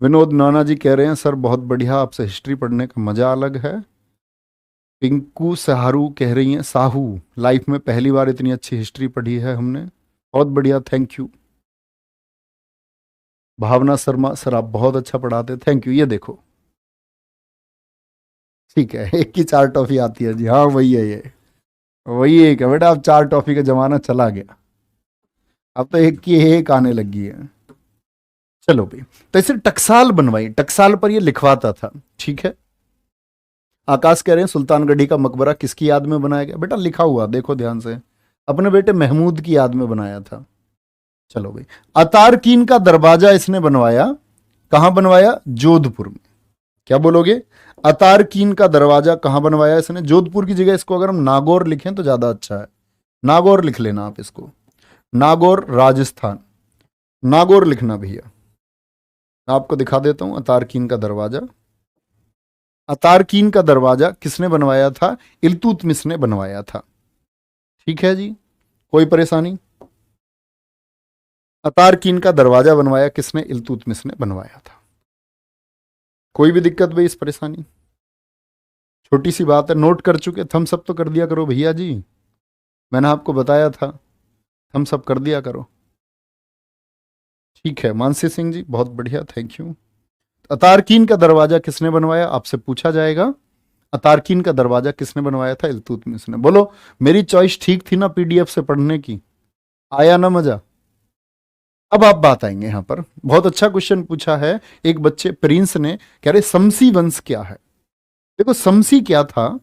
विनोद नाना जी कह रहे हैं सर बहुत बढ़िया, आपसे हिस्ट्री पढ़ने का मजा अलग है। पिंकू सहारू कह रही हैं साहू, लाइफ में पहली बार इतनी अच्छी हिस्ट्री पढ़ी है हमने, बहुत बढ़िया, thank you. Bhavna Sharma sir आप बहुत अच्छा पढ़ाते, थैंक यू। ये देखो, ठीक है, एक की 4 टॉफी आती है जी, हाँ वही है ये, वही एक है बेटा। अब 4 टॉफी का जमाना चला गया, अब तो एक की एक आने लगी है। चलो भाई, तो इसे टकसाल बनवाई, टकसाल पर ये लिखवाता था। ठीक है। आकाश कह रहे हैं सुल्तानगढ़ी का मकबरा किसकी याद में बनाया गया? बेटा लिखा हुआ देखो ध्यान से, अपने बेटे महमूद की याद में बनाया था। चलो भाई, अतारकीन का दरवाजा इसने बनवाया, कहां बनवाया? जोधपुर में। क्या बोलोगे? अतारकीन का दरवाजा कहां बनवाया इसने? जोधपुर की जगह इसको अगर हम नागौर लिखें तो ज्यादा अच्छा है। नागौर लिख लेना आप इसको, नागौर राजस्थान, नागौर लिखना भैया। आपको दिखा देता हूं अतारकीन का दरवाजा। अतारकीन का दरवाजा किसने बनवाया था? इल्तुतमिश ने बनवाया था। ठीक है जी, कोई परेशानी? अतारकीन का दरवाजा बनवाया किसने? इल्तुतमिश ने बनवाया था। कोई भी दिक्कत भाई, इस परेशानी? छोटी सी बात है, नोट कर चुके? थम्स अप तो कर दिया करो भैया जी, मैंने आपको बताया था, थम्स अप कर दिया करो। ठीक है, मानसी सिंह जी बहुत बढ़िया, थैंक यू। अतारकीन का दरवाजा किसने बनवाया? आपसे पूछा जाएगा, अतारकीन का दरवाजा किसने बनवाया था? इल्तुतमिश ने। बोलो मेरी चॉइस ठीक थी ना पीडीएफ से पढ़ने की? आया ना मजा? अब आप बात आएंगे यहां पर, बहुत अच्छा क्वेश्चन पूछा है एक बच्चे प्रिंस ने, कह रहे समसी वंश क्या है? देखो समसी क्या था,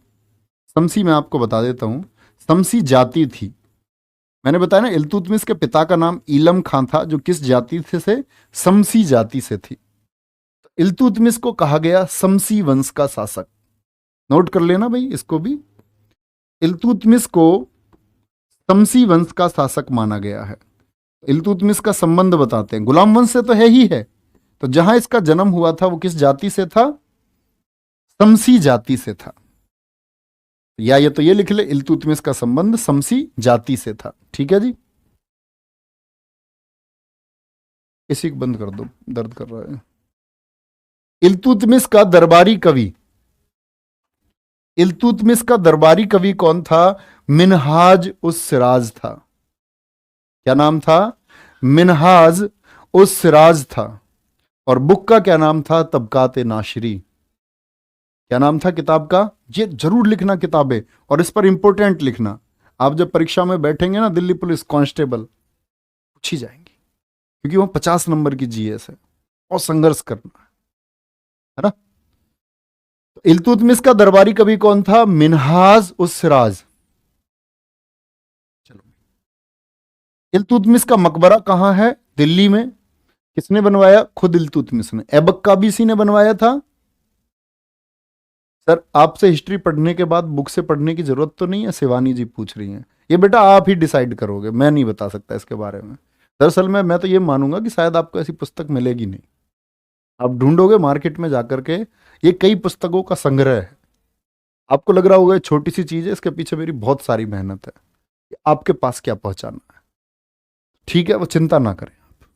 समसी मैं आपको बता देता हूं। समसी जाति थी, मैंने बताया ना, इल्तुतमिश के पिता का नाम ईलम खां था, जो किस जाति से? समसी जाति से थी। इल्तुतमिश को कहा गया समसी वंश का शासक। नोट कर लेना भाई इसको भी, इल्तुतमिश को समसी वंश का शासक माना गया है। इल्तुतमिश का संबंध बताते हैं, गुलाम वंश से तो है ही है, तो जहां इसका जन्म हुआ था वो किस जाति से था? समसी जाति से था। या ये तो ये लिख ले, इल्तुतमिश का संबंध समसी जाति से था। ठीक है जी, इसी को बंद कर दो, दर्द कर रहा है। इल्तुतमिश का दरबारी कवि, इल्तुतमिश का दरबारी कवि कौन था? मिनहाज उस सिराज था। क्या नाम था? मिनहाज उस सिराज था। और बुक का क्या नाम था? तबकात नाशरी। क्या नाम था किताब का? ये जरूर लिखना किताबें, और इस पर इंपोर्टेंट लिखना। आप जब परीक्षा में बैठेंगे ना, दिल्ली पुलिस कांस्टेबल पूछी जाएंगी, क्योंकि वहां 50 नंबर की जीएस है और संघर्ष करना है ना। तो इल्तुतमिश का दरबारी कवि कौन था? मिनहाज उस सिराज। चलो, इल्तुतमिश का मकबरा कहां है? दिल्ली में। किसने बनवाया? खुद इल्तुतमिश ने। ऐबक का भी इसी ने बनवाया था। सर आपसे हिस्ट्री पढ़ने के बाद बुक से पढ़ने की जरूरत तो नहीं है, शिवानी जी पूछ रही हैं। ये बेटा आप ही डिसाइड करोगे, मैं नहीं बता सकता इसके बारे में। दरअसल मैं तो ये मानूंगा कि शायद आपको ऐसी पुस्तक मिलेगी नहीं, आप ढूंढोगे मार्केट में जाकर के, ये कई पुस्तकों का संग्रह है। आपको लग रहा होगा ये छोटी सी चीज है, इसके पीछे मेरी बहुत सारी मेहनत है। आपके पास क्या पहुंचाना है, ठीक है, वो चिंता ना करें आप।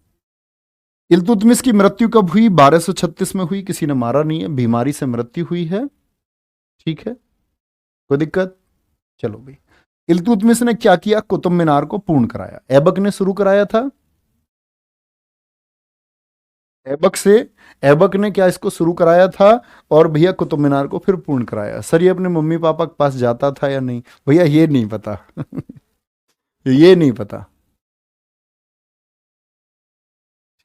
इल्तुतमिश की मृत्यु कब हुई? 1236 में हुई, किसी ने मारा नहीं है, बीमारी से मृत्यु हुई है। ठीक है, कोई दिक्कत? चलो भाई, इल्तुतमिश ने क्या किया? कुतुब मीनार को पूर्ण कराया। ऐबक ने शुरू कराया था, ऐबक से, ऐबक ने क्या इसको शुरू कराया था और भैया कुतुब मीनार को फिर पूर्ण कराया। सर ये अपने मम्मी पापा के पास जाता था या नहीं? भैया ये नहीं पता। ये नहीं पता।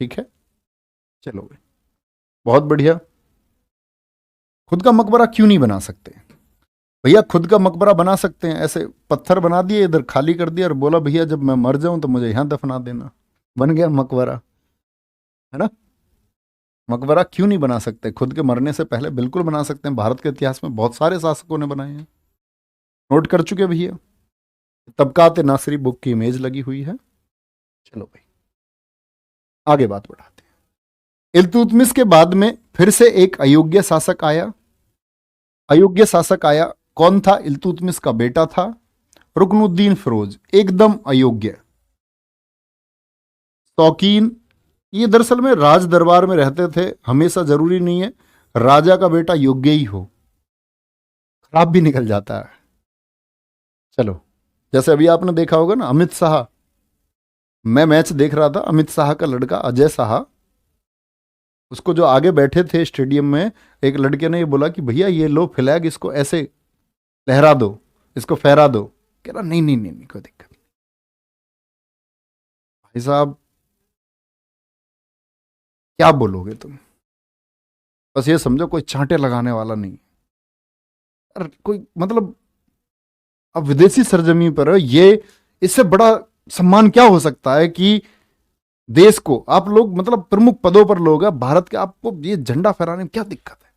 ठीक है, चलो भाई, बहुत बढ़िया। खुद का मकबरा क्यों नहीं बना सकते? भैया खुद का मकबरा बना सकते हैं, ऐसे पत्थर बना दिए, इधर खाली कर दिया और बोला भैया जब मैं मर जाऊं तो मुझे यहां दफना देना, बन गया मकबरा, है ना? मकबरा क्यों नहीं बना सकते? खुद के मरने से पहले बिल्कुल बना सकते हैं। भारत के इतिहास में बहुत सारे शासकों ने बनाए हैं, नोट कर चुके भैया। तबकात नासिरी बुक की इमेज लगी हुई है। चलो भाई आगे बात बढ़ाते हैं। इल्तुतमिश के बाद में फिर से एक अयोग्य शासक आया। अयोग्य शासक आया, कौन था? इल्तुतमिश का बेटा था रुकनुद्दीन फिरोज, एकदम अयोग्य, शौकीन। ये दरअसल में राज दरबार में रहते थे, हमेशा जरूरी नहीं है राजा का बेटा योग्य ही हो, खराब भी निकल जाता है। चलो, जैसे अभी आपने देखा होगा ना अमित शाह, मैं मैच देख रहा था, अमित शाह का लड़का अजय शाह, उसको जो आगे बैठे थे स्टेडियम में, एक लड़के ने ये बोला कि भैया ये लो फ्लैग, इसको ऐसे लहरा दो, इसको फहरा दो। कह रहा नहीं नहीं नहीं, नहीं कोई दिक्कत नहीं। भाई साहब क्या बोलोगे तुम? बस ये समझो कोई चांटे लगाने वाला नहीं, अरे कोई मतलब अब विदेशी सरजमी पर ये, इससे बड़ा सम्मान क्या हो सकता है कि देश को आप लोग, मतलब प्रमुख पदों पर लोग हैं भारत के, आपको ये झंडा फहराने में क्या दिक्कत है?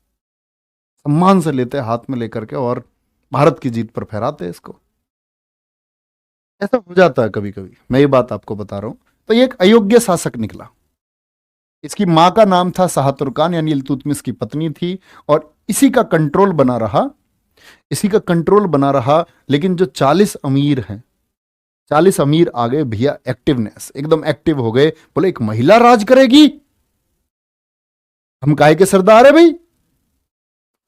सम्मान से लेते हैं हाथ में लेकर के और भारत की जीत पर फहराते हैं इसको। ऐसा हो जाता है कभी कभी, मैं ये बात आपको बता रहा हूं। तो ये एक अयोग्य शासक निकला। इसकी मां का नाम था शाह तुर्कान, यानी इल्तुतमिश की पत्नी थी, और इसी का कंट्रोल बना रहा, इसी का कंट्रोल बना रहा। लेकिन जो 40 अमीर हैं, 40 अमीर आ गए भैया, एक्टिवनेस, एकदम एक्टिव हो गए, बोले एक महिला राज करेगी, हम काहे के सरदार है भाई।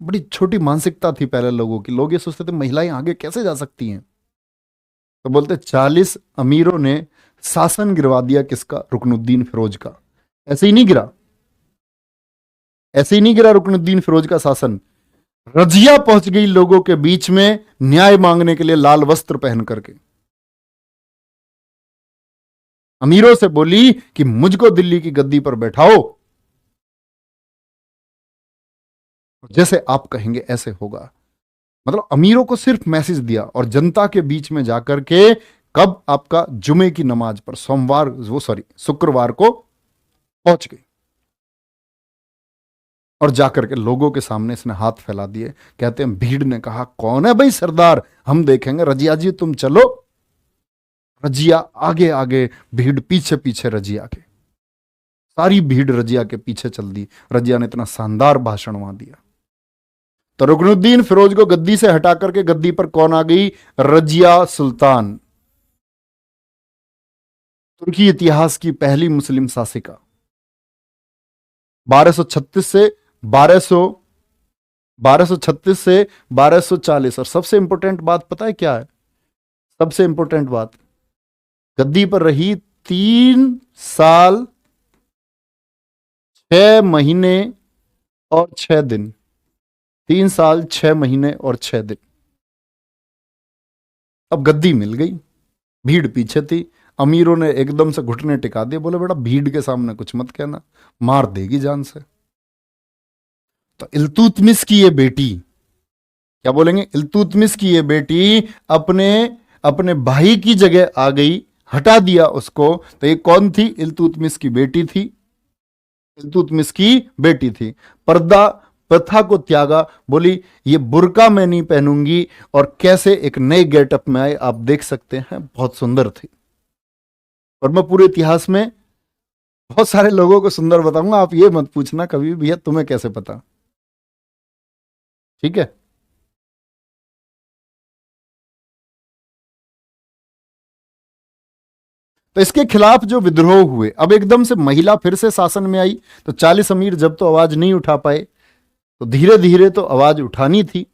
बड़ी छोटी मानसिकता थी पहले लोगों की, लोग ये सोचते थे महिलाएं आगे कैसे जा सकती हैं। तो बोलते 40 अमीरों ने शासन गिरवा दिया, किसका? रुकनुद्दीन फिरोज का। ऐसे ही नहीं गिरा, ऐसे ही नहीं गिरा रुकनुद्दीन फिरोज का शासन। रजिया पहुंच गई लोगों के बीच में न्याय मांगने के लिए, लाल वस्त्र पहन करके अमीरों से बोली कि मुझको दिल्ली की गद्दी पर बैठाओ, जैसे आप कहेंगे ऐसे होगा। मतलब अमीरों को सिर्फ मैसेज दिया और जनता के बीच में जाकर के, कब? आपका जुमे की नमाज पर, सोमवार, वो सॉरी शुक्रवार को पहुंच गई और जाकर के लोगों के सामने इसने हाथ फैला दिए। कहते हैं भीड़ ने कहा कौन है भाई सरदार, हम देखेंगे, रजिया जी तुम चलो। रजिया आगे आगे, भीड़ पीछे पीछे रजिया के, सारी भीड़ रजिया के पीछे चल दी। रजिया ने इतना शानदार भाषण वहां दिया। तो रुकनुद्दीन फिरोज को गद्दी से हटा करके गद्दी पर कौन आ गई? रजिया सुल्तान, तुर्की इतिहास की पहली मुस्लिम शासिका। 1236 से 1200, 1236 से 1240। और सबसे इंपॉर्टेंट बात पता है क्या है? सबसे इंपॉर्टेंट बात, गद्दी पर रही 3 साल 6 महीने और 6 दिन। 3 साल 6 महीने और 6 दिन। अब गद्दी मिल गई, भीड़ पीछे थी, अमीरों ने एकदम से घुटने टिका दिए, बोले बेटा भीड़ के सामने कुछ मत कहना, मार देगी जान से। तो इल्तुतमिश की ये बेटी, क्या बोलेंगे? इल्तुतमिश की ये बेटी अपने अपने भाई की जगह आ गई, हटा दिया उसको। तो ये कौन थी? इल्तुतमिश की बेटी थी, इल्तुतमिश की बेटी थी। पर्दा प्रथा को त्यागा, बोली ये बुर्का मैं नहीं पहनूंगी, और कैसे एक नए गेटअप में आए आप देख सकते हैं, बहुत सुंदर थी। और मैं पूरे इतिहास में बहुत सारे लोगों को सुंदर बताऊंगा, आप ये मत पूछना कभी भैया तुम्हें कैसे पता, ठीक है? तो इसके खिलाफ जो विद्रोह हुए, अब एकदम से महिला फिर से शासन में आई, तो 40 अमीर जब तो आवाज नहीं उठा पाए, तो धीरे धीरे तो आवाज उठानी थी,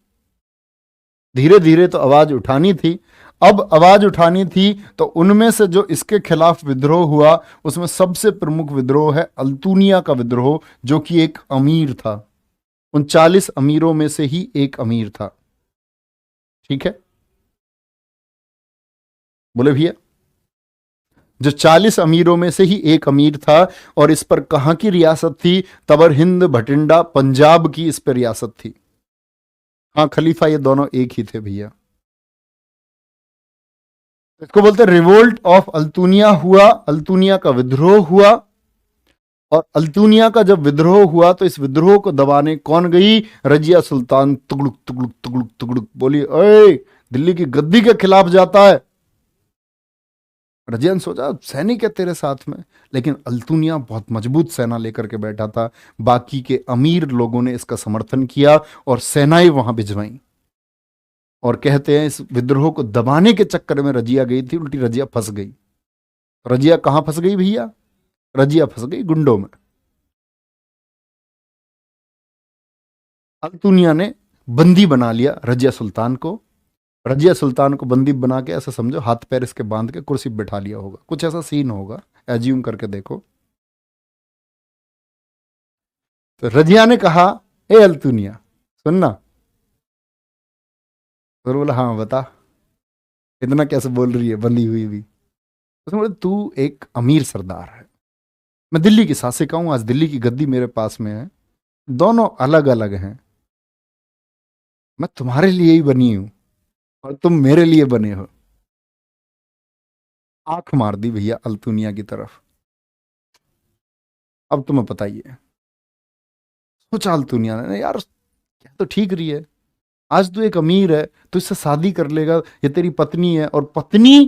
धीरे धीरे तो आवाज उठानी थी। अब आवाज उठानी थी तो उनमें से जो इसके खिलाफ विद्रोह हुआ उसमें सबसे प्रमुख विद्रोह है अल्तुनिया का विद्रोह, जो कि एक अमीर था। 39 अमीरों में से ही एक अमीर था। ठीक है, बोले भैया, जो 40 अमीरों में से ही एक अमीर था। और इस पर कहां की रियासत थी? तबर हिंद भटिंडा पंजाब की इस पर रियासत थी। हाँ, खलीफा ये दोनों एक ही थे भैया। इसको बोलते हैं रिवोल्ट ऑफ अल्तुनिया हुआ, अल्तुनिया का विद्रोह हुआ। और अल्तुनिया का जब विद्रोह हुआ तो इस विद्रोह को दबाने कौन गई? रजिया सुल्तान तुगलुक तुगलुक तुगलुक तुगलुक बोली, ओए दिल्ली की गद्दी के खिलाफ जाता है। रजिया ने सोचा सैनिक है तेरे साथ में, लेकिन अल्तुनिया बहुत मजबूत सेना लेकर के बैठा था। बाकी के अमीर लोगों ने इसका समर्थन किया और सेनाएं वहां भिजवाई। और कहते हैं इस विद्रोह को दबाने के चक्कर में रजिया गई थी, उल्टी रजिया फंस गई। रजिया कहां फंस गई भैया? रजिया फंस गई गुंडों में। अल्तुनिया ने बंदी बना लिया रजिया सुल्तान को। रजिया सुल्तान को बंदी बना के ऐसा समझो हाथ पैर इसके बांध के कुर्सी पे बिठा लिया होगा, कुछ ऐसा सीन होगा, एज्यूम करके देखो। तो रजिया ने कहा, ए अल्तुनिया सुनना। तो बोला हाँ बता, इतना कैसे बोल रही है बंदी हुई भी? उसने बोला तू एक अमीर सरदार है, मैं दिल्ली की शासिका हूं, आज दिल्ली की गद्दी मेरे पास में है, दोनों अलग अलग हैं। मैं तुम्हारे लिए ही बनी हूं और तुम मेरे लिए बने हो। आंख मार दी भैया अल्तुनिया की तरफ। अब तुम्हें बताइए, सोचा अल्तुनिया ने, यार क्या तो ठीक रही है, आज तू एक अमीर है, तू इससे शादी कर लेगा, ये तेरी पत्नी है और पत्नी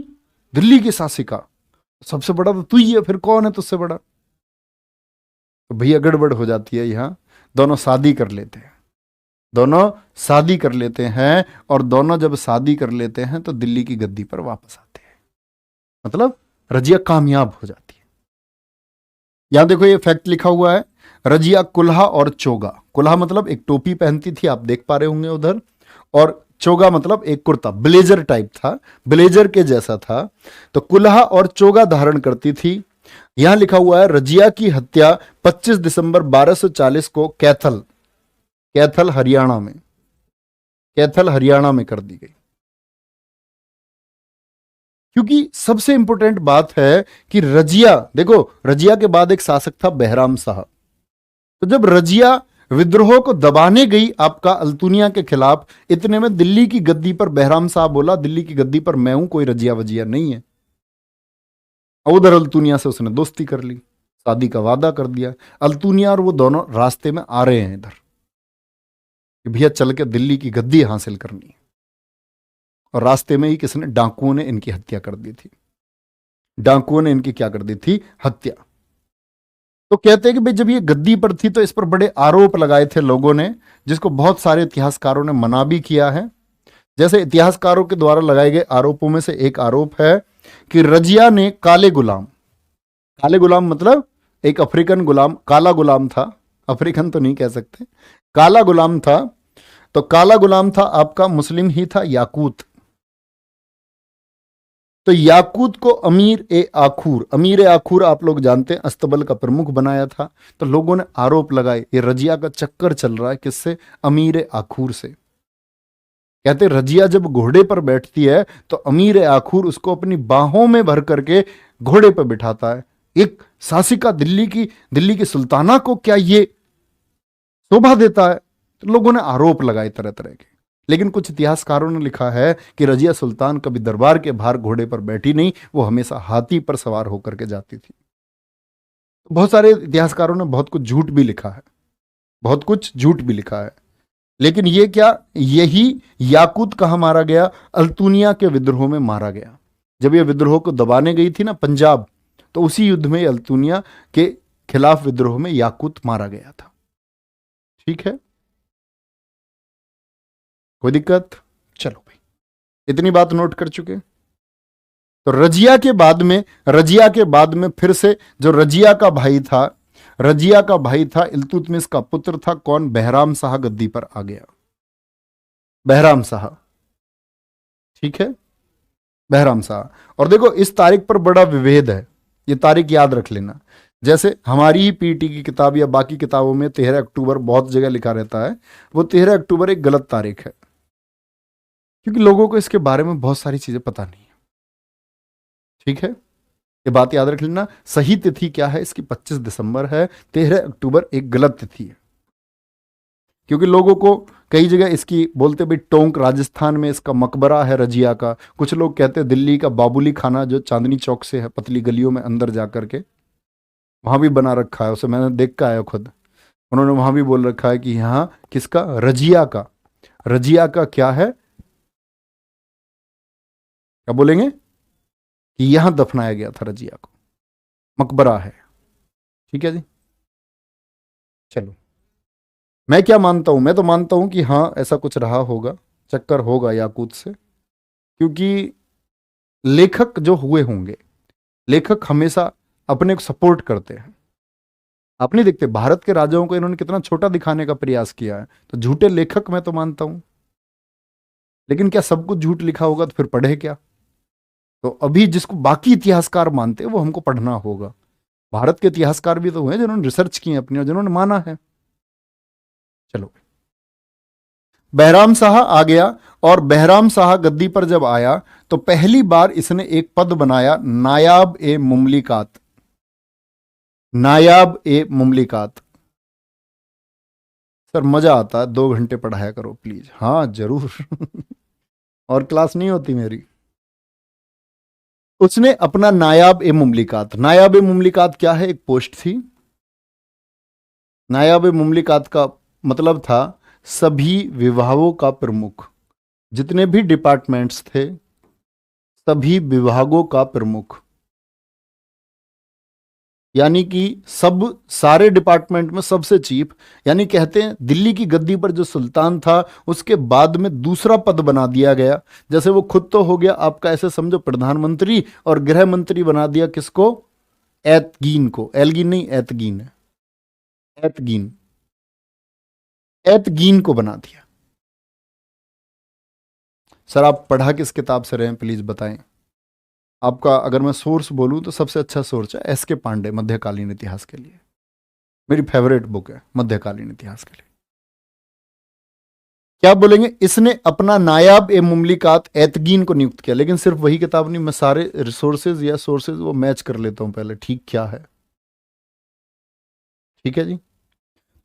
दिल्ली की शासिका, सबसे बड़ा तो तू ही है, फिर कौन है तुझसे बड़ा? तो भैया गड़बड़ हो जाती है यहां। दोनों शादी कर लेते हैं, दोनों शादी कर लेते हैं। और दोनों जब शादी कर लेते हैं तो दिल्ली की गद्दी पर वापस आते हैं, मतलब रजिया कामयाब हो जाती है। यहां देखो ये फैक्ट लिखा हुआ है, रजिया कुल्हा और चोगा। कुल्हा मतलब एक टोपी पहनती थी, आप देख पा रहे होंगे उधर, और चोगा मतलब एक कुर्ता, ब्लेजर टाइप था, ब्लेजर के जैसा था। तो कुल्हा और चोगा धारण करती थी। यहां लिखा हुआ है रजिया की हत्या 25 दिसंबर 1240 को कैथल, कैथल हरियाणा में, कैथल हरियाणा में कर दी गई। क्योंकि सबसे इंपॉर्टेंट बात है कि रजिया, देखो रजिया के बाद एक शासक था बहराम शाह। तो जब रजिया विद्रोह को दबाने गई आपका अल्तुनिया के खिलाफ, इतने में दिल्ली की गद्दी पर बहराम शाह बोला, दिल्ली की गद्दी पर मैं हूं, कोई रजिया वजिया नहीं है। उधर अल्तुनिया से उसने दोस्ती कर ली, शादी का वादा कर दिया। अल्तुनिया और वो दोनों रास्ते में आ रहे हैं इधर कि भैया चल के दिल्ली की गद्दी हासिल करनी है। और रास्ते में ही किसने, डाकुओं ने इनकी हत्या कर दी थी। डाकुओं ने इनकी क्या कर दी थी? हत्या। तो कहते हैं कि भाई जब ये गद्दी पर थी तो इस पर बड़े आरोप लगाए थे लोगों ने, जिसको बहुत सारे इतिहासकारों ने मना भी किया है। जैसे इतिहासकारों के द्वारा लगाए गए आरोपों में से एक आरोप है कि रजिया ने काले गुलाम, काले गुलाम मतलब एक अफ्रीकन गुलाम, काला गुलाम था, अफ्रीकन तो नहीं कह सकते, काला गुलाम था। तो काला गुलाम था आपका मुस्लिम ही था, याकूत। तो याकूत को अमीर ए आखूर, अमीर ए आखूर आप लोग जानते हैं अस्तबल का प्रमुख बनाया था। तो लोगों ने आरोप लगाए ये रजिया का चक्कर चल रहा है, किससे? अमीर ए आखूर से। कहते रजिया जब घोड़े पर बैठती है तो अमीर ए आखूर उसको अपनी बाहों में भर करके घोड़े पर बिठाता है। एक शासिका दिल्ली की सुल्ताना को क्या ये शोभा देता है? तो लोगों ने आरोप लगाए तरह तरह के। लेकिन कुछ इतिहासकारों ने लिखा है कि रजिया सुल्तान कभी दरबार के बाहर घोड़े पर बैठी नहीं, वो हमेशा हाथी पर सवार होकर के जाती थी। बहुत सारे इतिहासकारों ने बहुत कुछ झूठ भी लिखा है, बहुत कुछ झूठ भी लिखा है। लेकिन ये क्या, यही याकूत कहां मारा गया? अल्तुनिया के विद्रोह में मारा गया। जब ये विद्रोह को दबाने गई थी ना पंजाब, तो उसी युद्ध में अल्तुनिया के खिलाफ विद्रोह में याकूत मारा गया था। ठीक है, कोई दिक्कत? चलो भाई, इतनी बात नोट कर चुके। तो रजिया के बाद में फिर से जो रजिया का भाई था, रजिया का भाई था इल्तुतमिश का पुत्र था कौन? बहराम शाह गद्दी पर आ गया, बहराम शाह। ठीक है, बहराम शाह। और देखो इस तारीख पर बड़ा विभेद है, ये तारीख याद रख लेना। जैसे हमारी ही पीटी की किताब या बाकी किताबों में 13 अक्टूबर बहुत जगह लिखा रहता है, वो 13 अक्टूबर एक गलत तारीख है, क्योंकि लोगों को इसके बारे में बहुत सारी चीजें पता नहीं है। ठीक है, ये बात याद रख लेना। सही तिथि क्या है इसकी? 25 दिसंबर है। 13 अक्टूबर एक गलत तिथि है, क्योंकि लोगों को कई जगह इसकी बोलते भाई टोंक राजस्थान में इसका मकबरा है रजिया का, कुछ लोग कहते हैं दिल्ली का बाबुली खाना जो चांदनी चौक से है पतली गलियों में अंदर जा करके वहां भी बना रखा है, उसे मैंने देख के आया खुद। उन्होंने वहां भी बोल रखा है कि यहाँ किसका? रजिया का। रजिया का क्या है, क्या बोलेंगे कि यहां दफनाया गया था रजिया को, मकबरा है। ठीक है जी, चलो मैं क्या मानता हूं, मैं तो मानता हूं कि हाँ ऐसा कुछ रहा होगा, चक्कर होगा याकूत से, क्योंकि लेखक जो हुए होंगे, लेखक हमेशा अपने को सपोर्ट करते हैं। आप नहीं देखते भारत के राजाओं को इन्होंने कितना छोटा दिखाने का प्रयास किया है, तो झूठे लेखक मैं तो मानता हूं। लेकिन क्या सब कुछ झूठ लिखा होगा तो फिर पढ़े क्या? तो अभी जिसको बाकी इतिहासकार मानते हैं वो हमको पढ़ना होगा। भारत के इतिहासकार भी तो हुए जिन्होंने रिसर्च की है अपनी और जिन्होंने माना है। चलो, बहराम शाह आ गया, और बहराम शाह गद्दी पर जब आया तो पहली बार इसने एक पद बनाया, नायाब ए मुमलिकात। नायाब ए मुमलिकात। सर मजा आता है, 2 घंटे पढ़ाया करो प्लीज। हाँ जरूर और क्लास नहीं होती मेरी। उसने अपना नायाब ए मुमलिकात, नायाब ए मुमलिकात क्या है? एक पोस्ट थी। नायाब ए मुमलिकात का मतलब था सभी विभागों का प्रमुख, जितने भी डिपार्टमेंट्स थे सभी विभागों का प्रमुख, यानी कि सब सारे डिपार्टमेंट में सबसे चीफ। यानी कहते हैं दिल्ली की गद्दी पर जो सुल्तान था उसके बाद में दूसरा पद बना दिया गया। जैसे वो खुद तो हो गया आपका, ऐसे समझो प्रधानमंत्री, और गृह मंत्री बना दिया किसको? एतगीन को। एलगीन नहीं, एतगीन है, एतगीन। एतगीन को बना दिया। सर आप पढ़ा किस किताब से रहे हैं प्लीज बताएं। आपका अगर मैं सोर्स बोलूं तो सबसे अच्छा सोर्स है एस के पांडे, मध्यकालीन इतिहास के लिए। मेरी फेवरेट बुक है मध्यकालीन इतिहास के लिए। क्या बोलेंगे? इसने अपना नायाब ए मुमलिकात एतगीन को नियुक्त किया। लेकिन सिर्फ वही किताब नहीं, मैं सारे रिसोर्सेज या सोर्सेज वो मैच कर लेता हूं पहले, ठीक क्या है। ठीक है जी,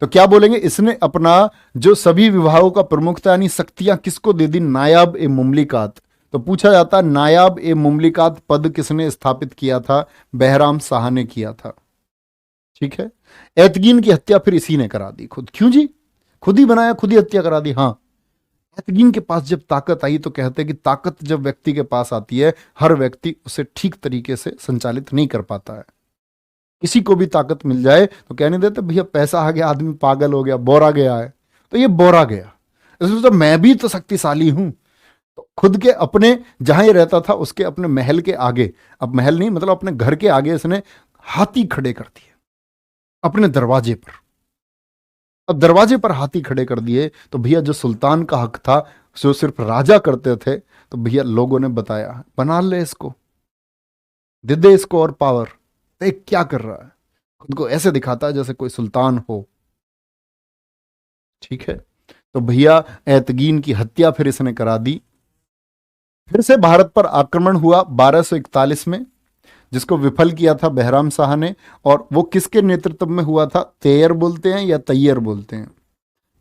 तो क्या बोलेंगे? इसने अपना जो सभी विभागों का प्रमुख था यानी शक्तियां किसको दे दी? नायाब ए मुमलिकात। तो पूछा जाता है नायाब ए मुमलिकात पद किसने स्थापित किया था? बहराम शाह ने किया था। ठीक है, एतगीन की हत्या फिर इसी ने करा दी खुद। क्यों जी? खुद ही बनाया, खुद ही हत्या करा दी। हाँ, एतगीन के पास जब ताकत आई तो कहते हैं कि ताकत जब व्यक्ति के पास आती है हर व्यक्ति उसे ठीक तरीके से संचालित नहीं कर पाता है। किसी को भी ताकत मिल जाए तो कहने देते भैया पैसा आ गया, आदमी पागल हो गया, बोरा गया है। तो ये बोरा गया, इसलिए तो मैं भी तो शक्तिशाली हूं। तो खुद के अपने जहां ये रहता था उसके अपने महल के आगे, अब महल नहीं मतलब अपने घर के आगे इसने हाथी खड़े कर दिए अपने दरवाजे पर। अब दरवाजे पर हाथी खड़े कर दिए तो भैया जो सुल्तान का हक था, जो सिर्फ राजा करते थे, तो भैया लोगों ने बताया बना ले इसको, दे दे इसको और पावर। तो एक क्या कर रहा है, खुद को ऐसे दिखाता है जैसे कोई सुल्तान हो। ठीक है, तो भैया एतगीन की हत्या फिर इसने करा दी। फिर से भारत पर आक्रमण हुआ 1241 में, जिसको विफल किया था बहराम शाह ने। और वो किसके नेतृत्व में हुआ था? तैयर बोलते हैं या तैयर बोलते हैं।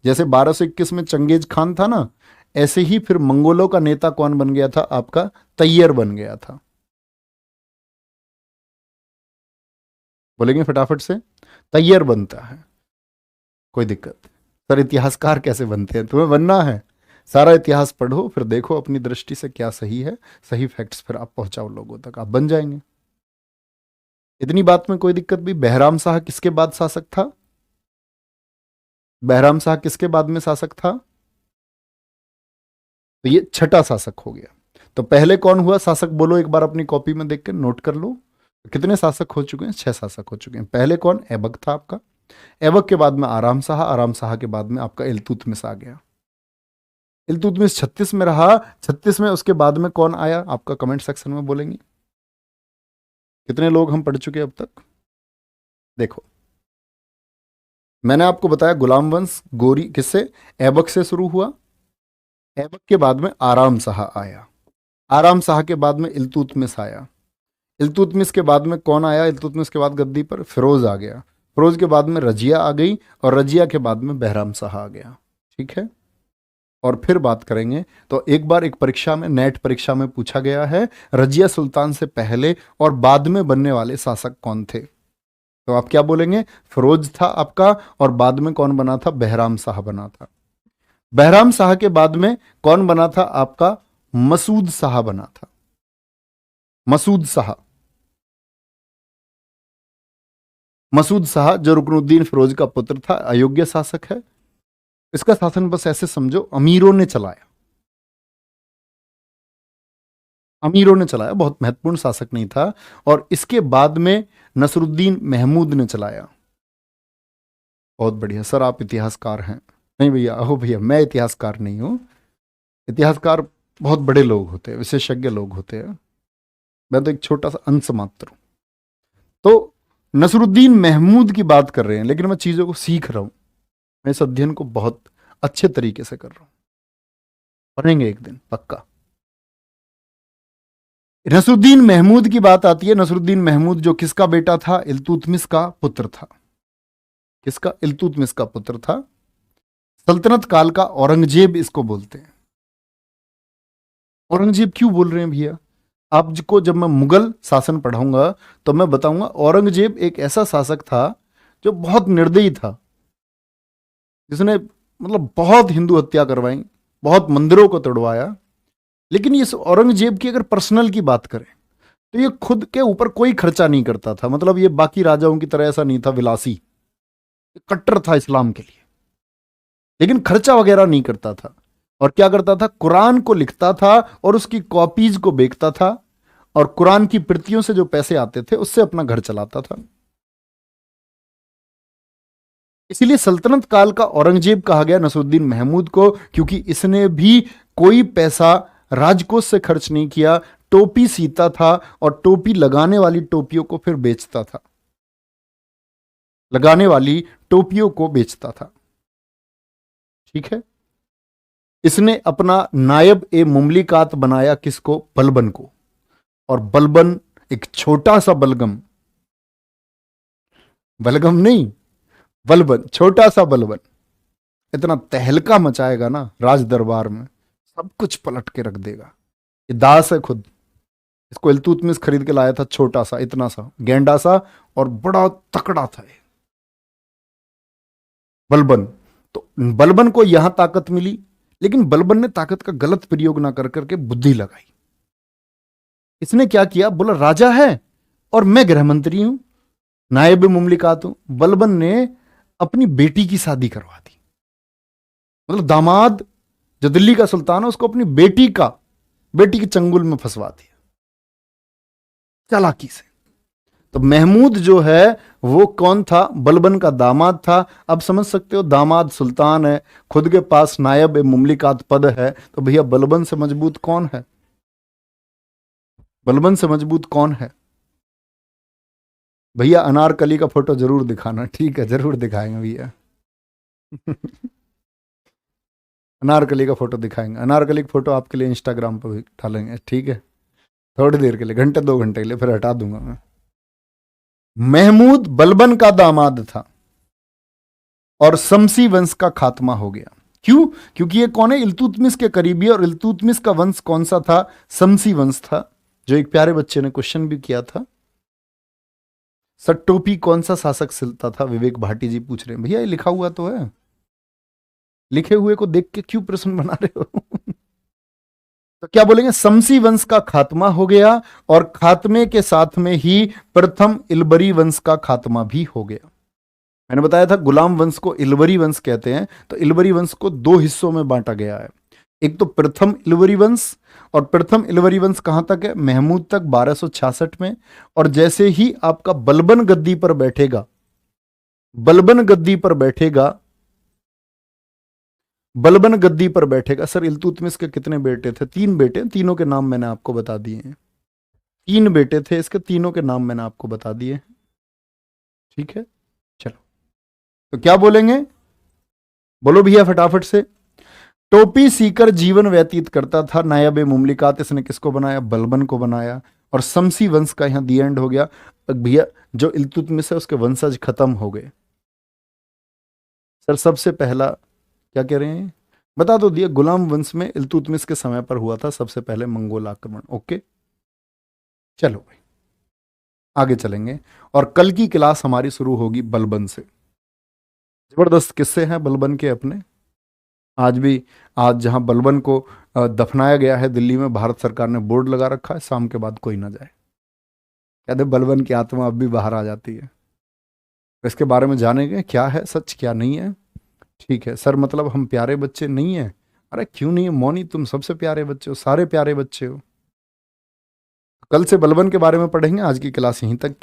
जैसे 1221 में चंगेज खान था ना, ऐसे ही फिर मंगोलों का नेता कौन बन गया था? आपका तैयर बन गया था। बोलेंगे फटाफट से, तैयर बनता है। कोई दिक्कत? सर इतिहासकार कैसे बनते हैं? तुम्हें बनना है, सारा इतिहास पढ़ो फिर देखो अपनी दृष्टि से क्या सही है, सही फैक्ट्स फिर आप पहुंचाओ लोगों तक, आप बन जाएंगे। इतनी बात में कोई दिक्कत भी? बहराम शाह किसके बाद शासक था? बहराम शाह किसके बाद में शासक था? तो ये छठा शासक हो गया। तो पहले कौन हुआ शासक? बोलो एक बार अपनी कॉपी में देख के नोट कर लो कितने शासक हो चुके हैं। 6 शासक हो चुके हैं। पहले कौन? ऐबक था आपका। ऐबक के बाद में आराम शाह, आराम शाह के बाद में आपका इल्तुतमिश आ गया। इल्तुतमिश 36 में रहा। 36 में उसके बाद में कौन आया, आपका कमेंट सेक्शन में बोलेंगे। कितने लोग हम पढ़ चुके अब तक? देखो, मैंने आपको बताया गुलाम वंश गोरी किससे, ऐबक से शुरू हुआ। ऐबक के बाद में आराम शाह आया। आराम शाह के बाद में इल्तुतमिश आया। इल्तुतमिश के बाद में कौन आया? इल्तुतमिश के बाद गद्दी पर फिरोज आ गया। फिरोज के बाद में रजिया आ गई, और रजिया के बाद में बहराम शाह आ गया। ठीक है, और फिर बात करेंगे। तो एक बार एक परीक्षा में, नेट परीक्षा में पूछा गया है, रजिया सुल्तान से पहले और बाद में बनने वाले शासक कौन थे? तो आप क्या बोलेंगे? फिरोज था आपका, और बाद में कौन बना था? बहराम शाह बना था। बहराम शाह के बाद में कौन बना था? आपका मसूद शाह बना था। मसूद शाह, मसूद शाह जो रुकनुद्दीन फिरोज का पुत्र था, अयोग्य शासक है। इसका शासन बस ऐसे समझो, अमीरों ने चलाया। अमीरों ने चलाया, बहुत महत्वपूर्ण शासक नहीं था। और इसके बाद में नसरुद्दीन महमूद ने चलाया। बहुत बढ़िया सर, आप इतिहासकार हैं। नहीं भैया, अहो भैया, मैं इतिहासकार नहीं हूं। इतिहासकार बहुत बड़े लोग होते हैं, विशेषज्ञ लोग होते हैं। मैं तो एक छोटा सा अंश मात्र हूं। तो नसरुद्दीन महमूद की बात कर रहे हैं, लेकिन मैं चीजों को सीख रहा हूं। मैं इस अध्ययन को बहुत अच्छे तरीके से कर रहा हूं। पढ़ेंगे एक दिन पक्का। नसरुद्दीन महमूद की बात आती है। नसरुद्दीन महमूद जो किसका बेटा था? इल्तुतमिश का पुत्र था। किसका? इल्तुतमिश का पुत्र था। सल्तनत काल का औरंगजेब इसको बोलते हैं। औरंगजेब क्यों बोल रहे हैं भैया? आपको जब मैं मुगल शासन पढ़ाऊंगा तो मैं बताऊंगा औरंगजेब एक ऐसा शासक था जो बहुत निर्दयी था, जिसने मतलब बहुत हिंदू हत्या करवाई, बहुत मंदिरों को तोड़वाया। लेकिन इस औरंगजेब की अगर पर्सनल की बात करें तो ये खुद के ऊपर कोई खर्चा नहीं करता था। मतलब ये बाकी राजाओं की तरह ऐसा नहीं था विलासी, कट्टर था इस्लाम के लिए, लेकिन खर्चा वगैरह नहीं करता था। और क्या करता था? कुरान को लिखता था और उसकी कॉपीज को बेचता था, और कुरान की प्रतियों से जो पैसे आते थे उससे अपना घर चलाता था। इसीलिए सल्तनत काल का औरंगजेब कहा गया नसरुद्दीन महमूद को, क्योंकि इसने भी कोई पैसा राजकोष से खर्च नहीं किया। टोपी सीता था और टोपी लगाने वाली टोपियों को फिर बेचता था। लगाने वाली टोपियों को बेचता था। ठीक है, इसने अपना नायब ए मुमलिकात बनाया किसको? बलबन को। और बलबन एक छोटा सा बलगम, बलगम नहीं, बलबन, छोटा सा बलबन इतना तहलका मचाएगा ना राज दरबार में, सब कुछ पलट के रख देगा। ये दास है खुद। इसको इल्तुतमिश खरीद के लाया था, छोटा सा, इतना सा गेंडा सा, और बड़ा तकड़ा था ये बलबन। तो बलबन को यहां ताकत मिली, लेकिन बलबन ने ताकत का गलत प्रयोग ना कर करके बुद्धि लगाई। इसने क्या किया? बोला राजा है और मैं गृह मंत्री हूं, नायब मुमलिकात हूं। बलबन ने अपनी बेटी की शादी करवा दी। मतलब दामाद जो दिल्ली का सुल्तान है उसको अपनी बेटी के चंगुल में फंसवा दिया चालाकी से। तो महमूद जो है वो कौन था? बलबन का दामाद था। अब समझ सकते हो, दामाद सुल्तान है, खुद के पास नायब मुमलिकात पद है, तो भैया बलबन से मजबूत कौन है? बलबन से मजबूत कौन है भैया? अनारकली का फोटो जरूर दिखाना। ठीक है, जरूर दिखाएंगे भैया। अनारकली का फोटो दिखाएंगे। अनारकली का फोटो आपके लिए इंस्टाग्राम पर भी डालेंगे। ठीक है, थोड़ी देर के लिए, घंटे 2 घंटे के लिए, फिर हटा दूंगा मैं। महमूद बलबन का दामाद था और शमसी वंश का खात्मा हो गया। क्यों? क्योंकि ये कौन है? इल्तुतमिश के करीबी। और इल्तुतमिश का वंश कौन सा था? शमसी वंश था, जो एक प्यारे बच्चे ने क्वेश्चन भी किया था। सट्टोपी कौन सा शासक सिलता था? विवेक भाटी जी पूछ रहे हैं। भैया ये लिखा हुआ तो है, लिखे हुए को देख के क्यों प्रश्न बना रहे हो? तो क्या बोलेंगे? शमसी वंश का खात्मा हो गया, और खात्मे के साथ में ही प्रथम इलबरी वंश का खात्मा भी हो गया। मैंने बताया था गुलाम वंश को इलबरी वंश कहते हैं। तो इलबरी वंश को 2 हिस्सों में बांटा गया है। एक तो प्रथम इलबरी वंश, और प्रथम इलबरी वंश कहां तक है? महमूद तक 1266 में। और जैसे ही आपका बलबन गद्दी पर बैठेगा, बलबन गद्दी पर बैठेगा, बलबन गद्दी पर बैठेगा। सर इल्तुतमिश के कितने बेटे थे? 3 बेटे, तीनों के नाम मैंने आपको बता दिए हैं। 3 बेटे थे इसके, तीनों के नाम मैंने आपको बता दिए हैं। ठीक है, चलो तो क्या बोलेंगे, बोलो भैया फटाफट से। टोपी सीकर जीवन व्यतीत करता था नायब मुमलिकात, इसने किसको बनाया? बलबन को बनाया। और शमसी वंश का यहां दी एंड हो गया। भैया जो इल्तुतमिश है उसके वंशज खत्म हो गए। सर सबसे पहला क्या कह रहे हैं, बता तो दिया, गुलाम वंश में इल्तुतमिश के समय पर हुआ था सबसे पहले मंगोल आक्रमण। ओके चलो भाई आगे चलेंगे, और कल की क्लास हमारी शुरू होगी बलबन से। जबरदस्त किस्से हैं बलबन के अपने। आज भी, आज जहां बलबन को दफनाया गया है दिल्ली में, भारत सरकार ने बोर्ड लगा रखा है, शाम के बाद कोई ना जाए। कहते बलबन की आत्मा अब भी बाहर आ जाती है। इसके बारे में जानेंगे क्या है सच क्या नहीं है। ठीक है सर, मतलब हम प्यारे बच्चे नहीं हैं? अरे क्यों नहीं है मौनी, तुम सबसे प्यारे बच्चे हो, सारे प्यारे बच्चे हो। कल से बलबन के बारे में पढ़ेंगे, आज की क्लास यहीं तक थी।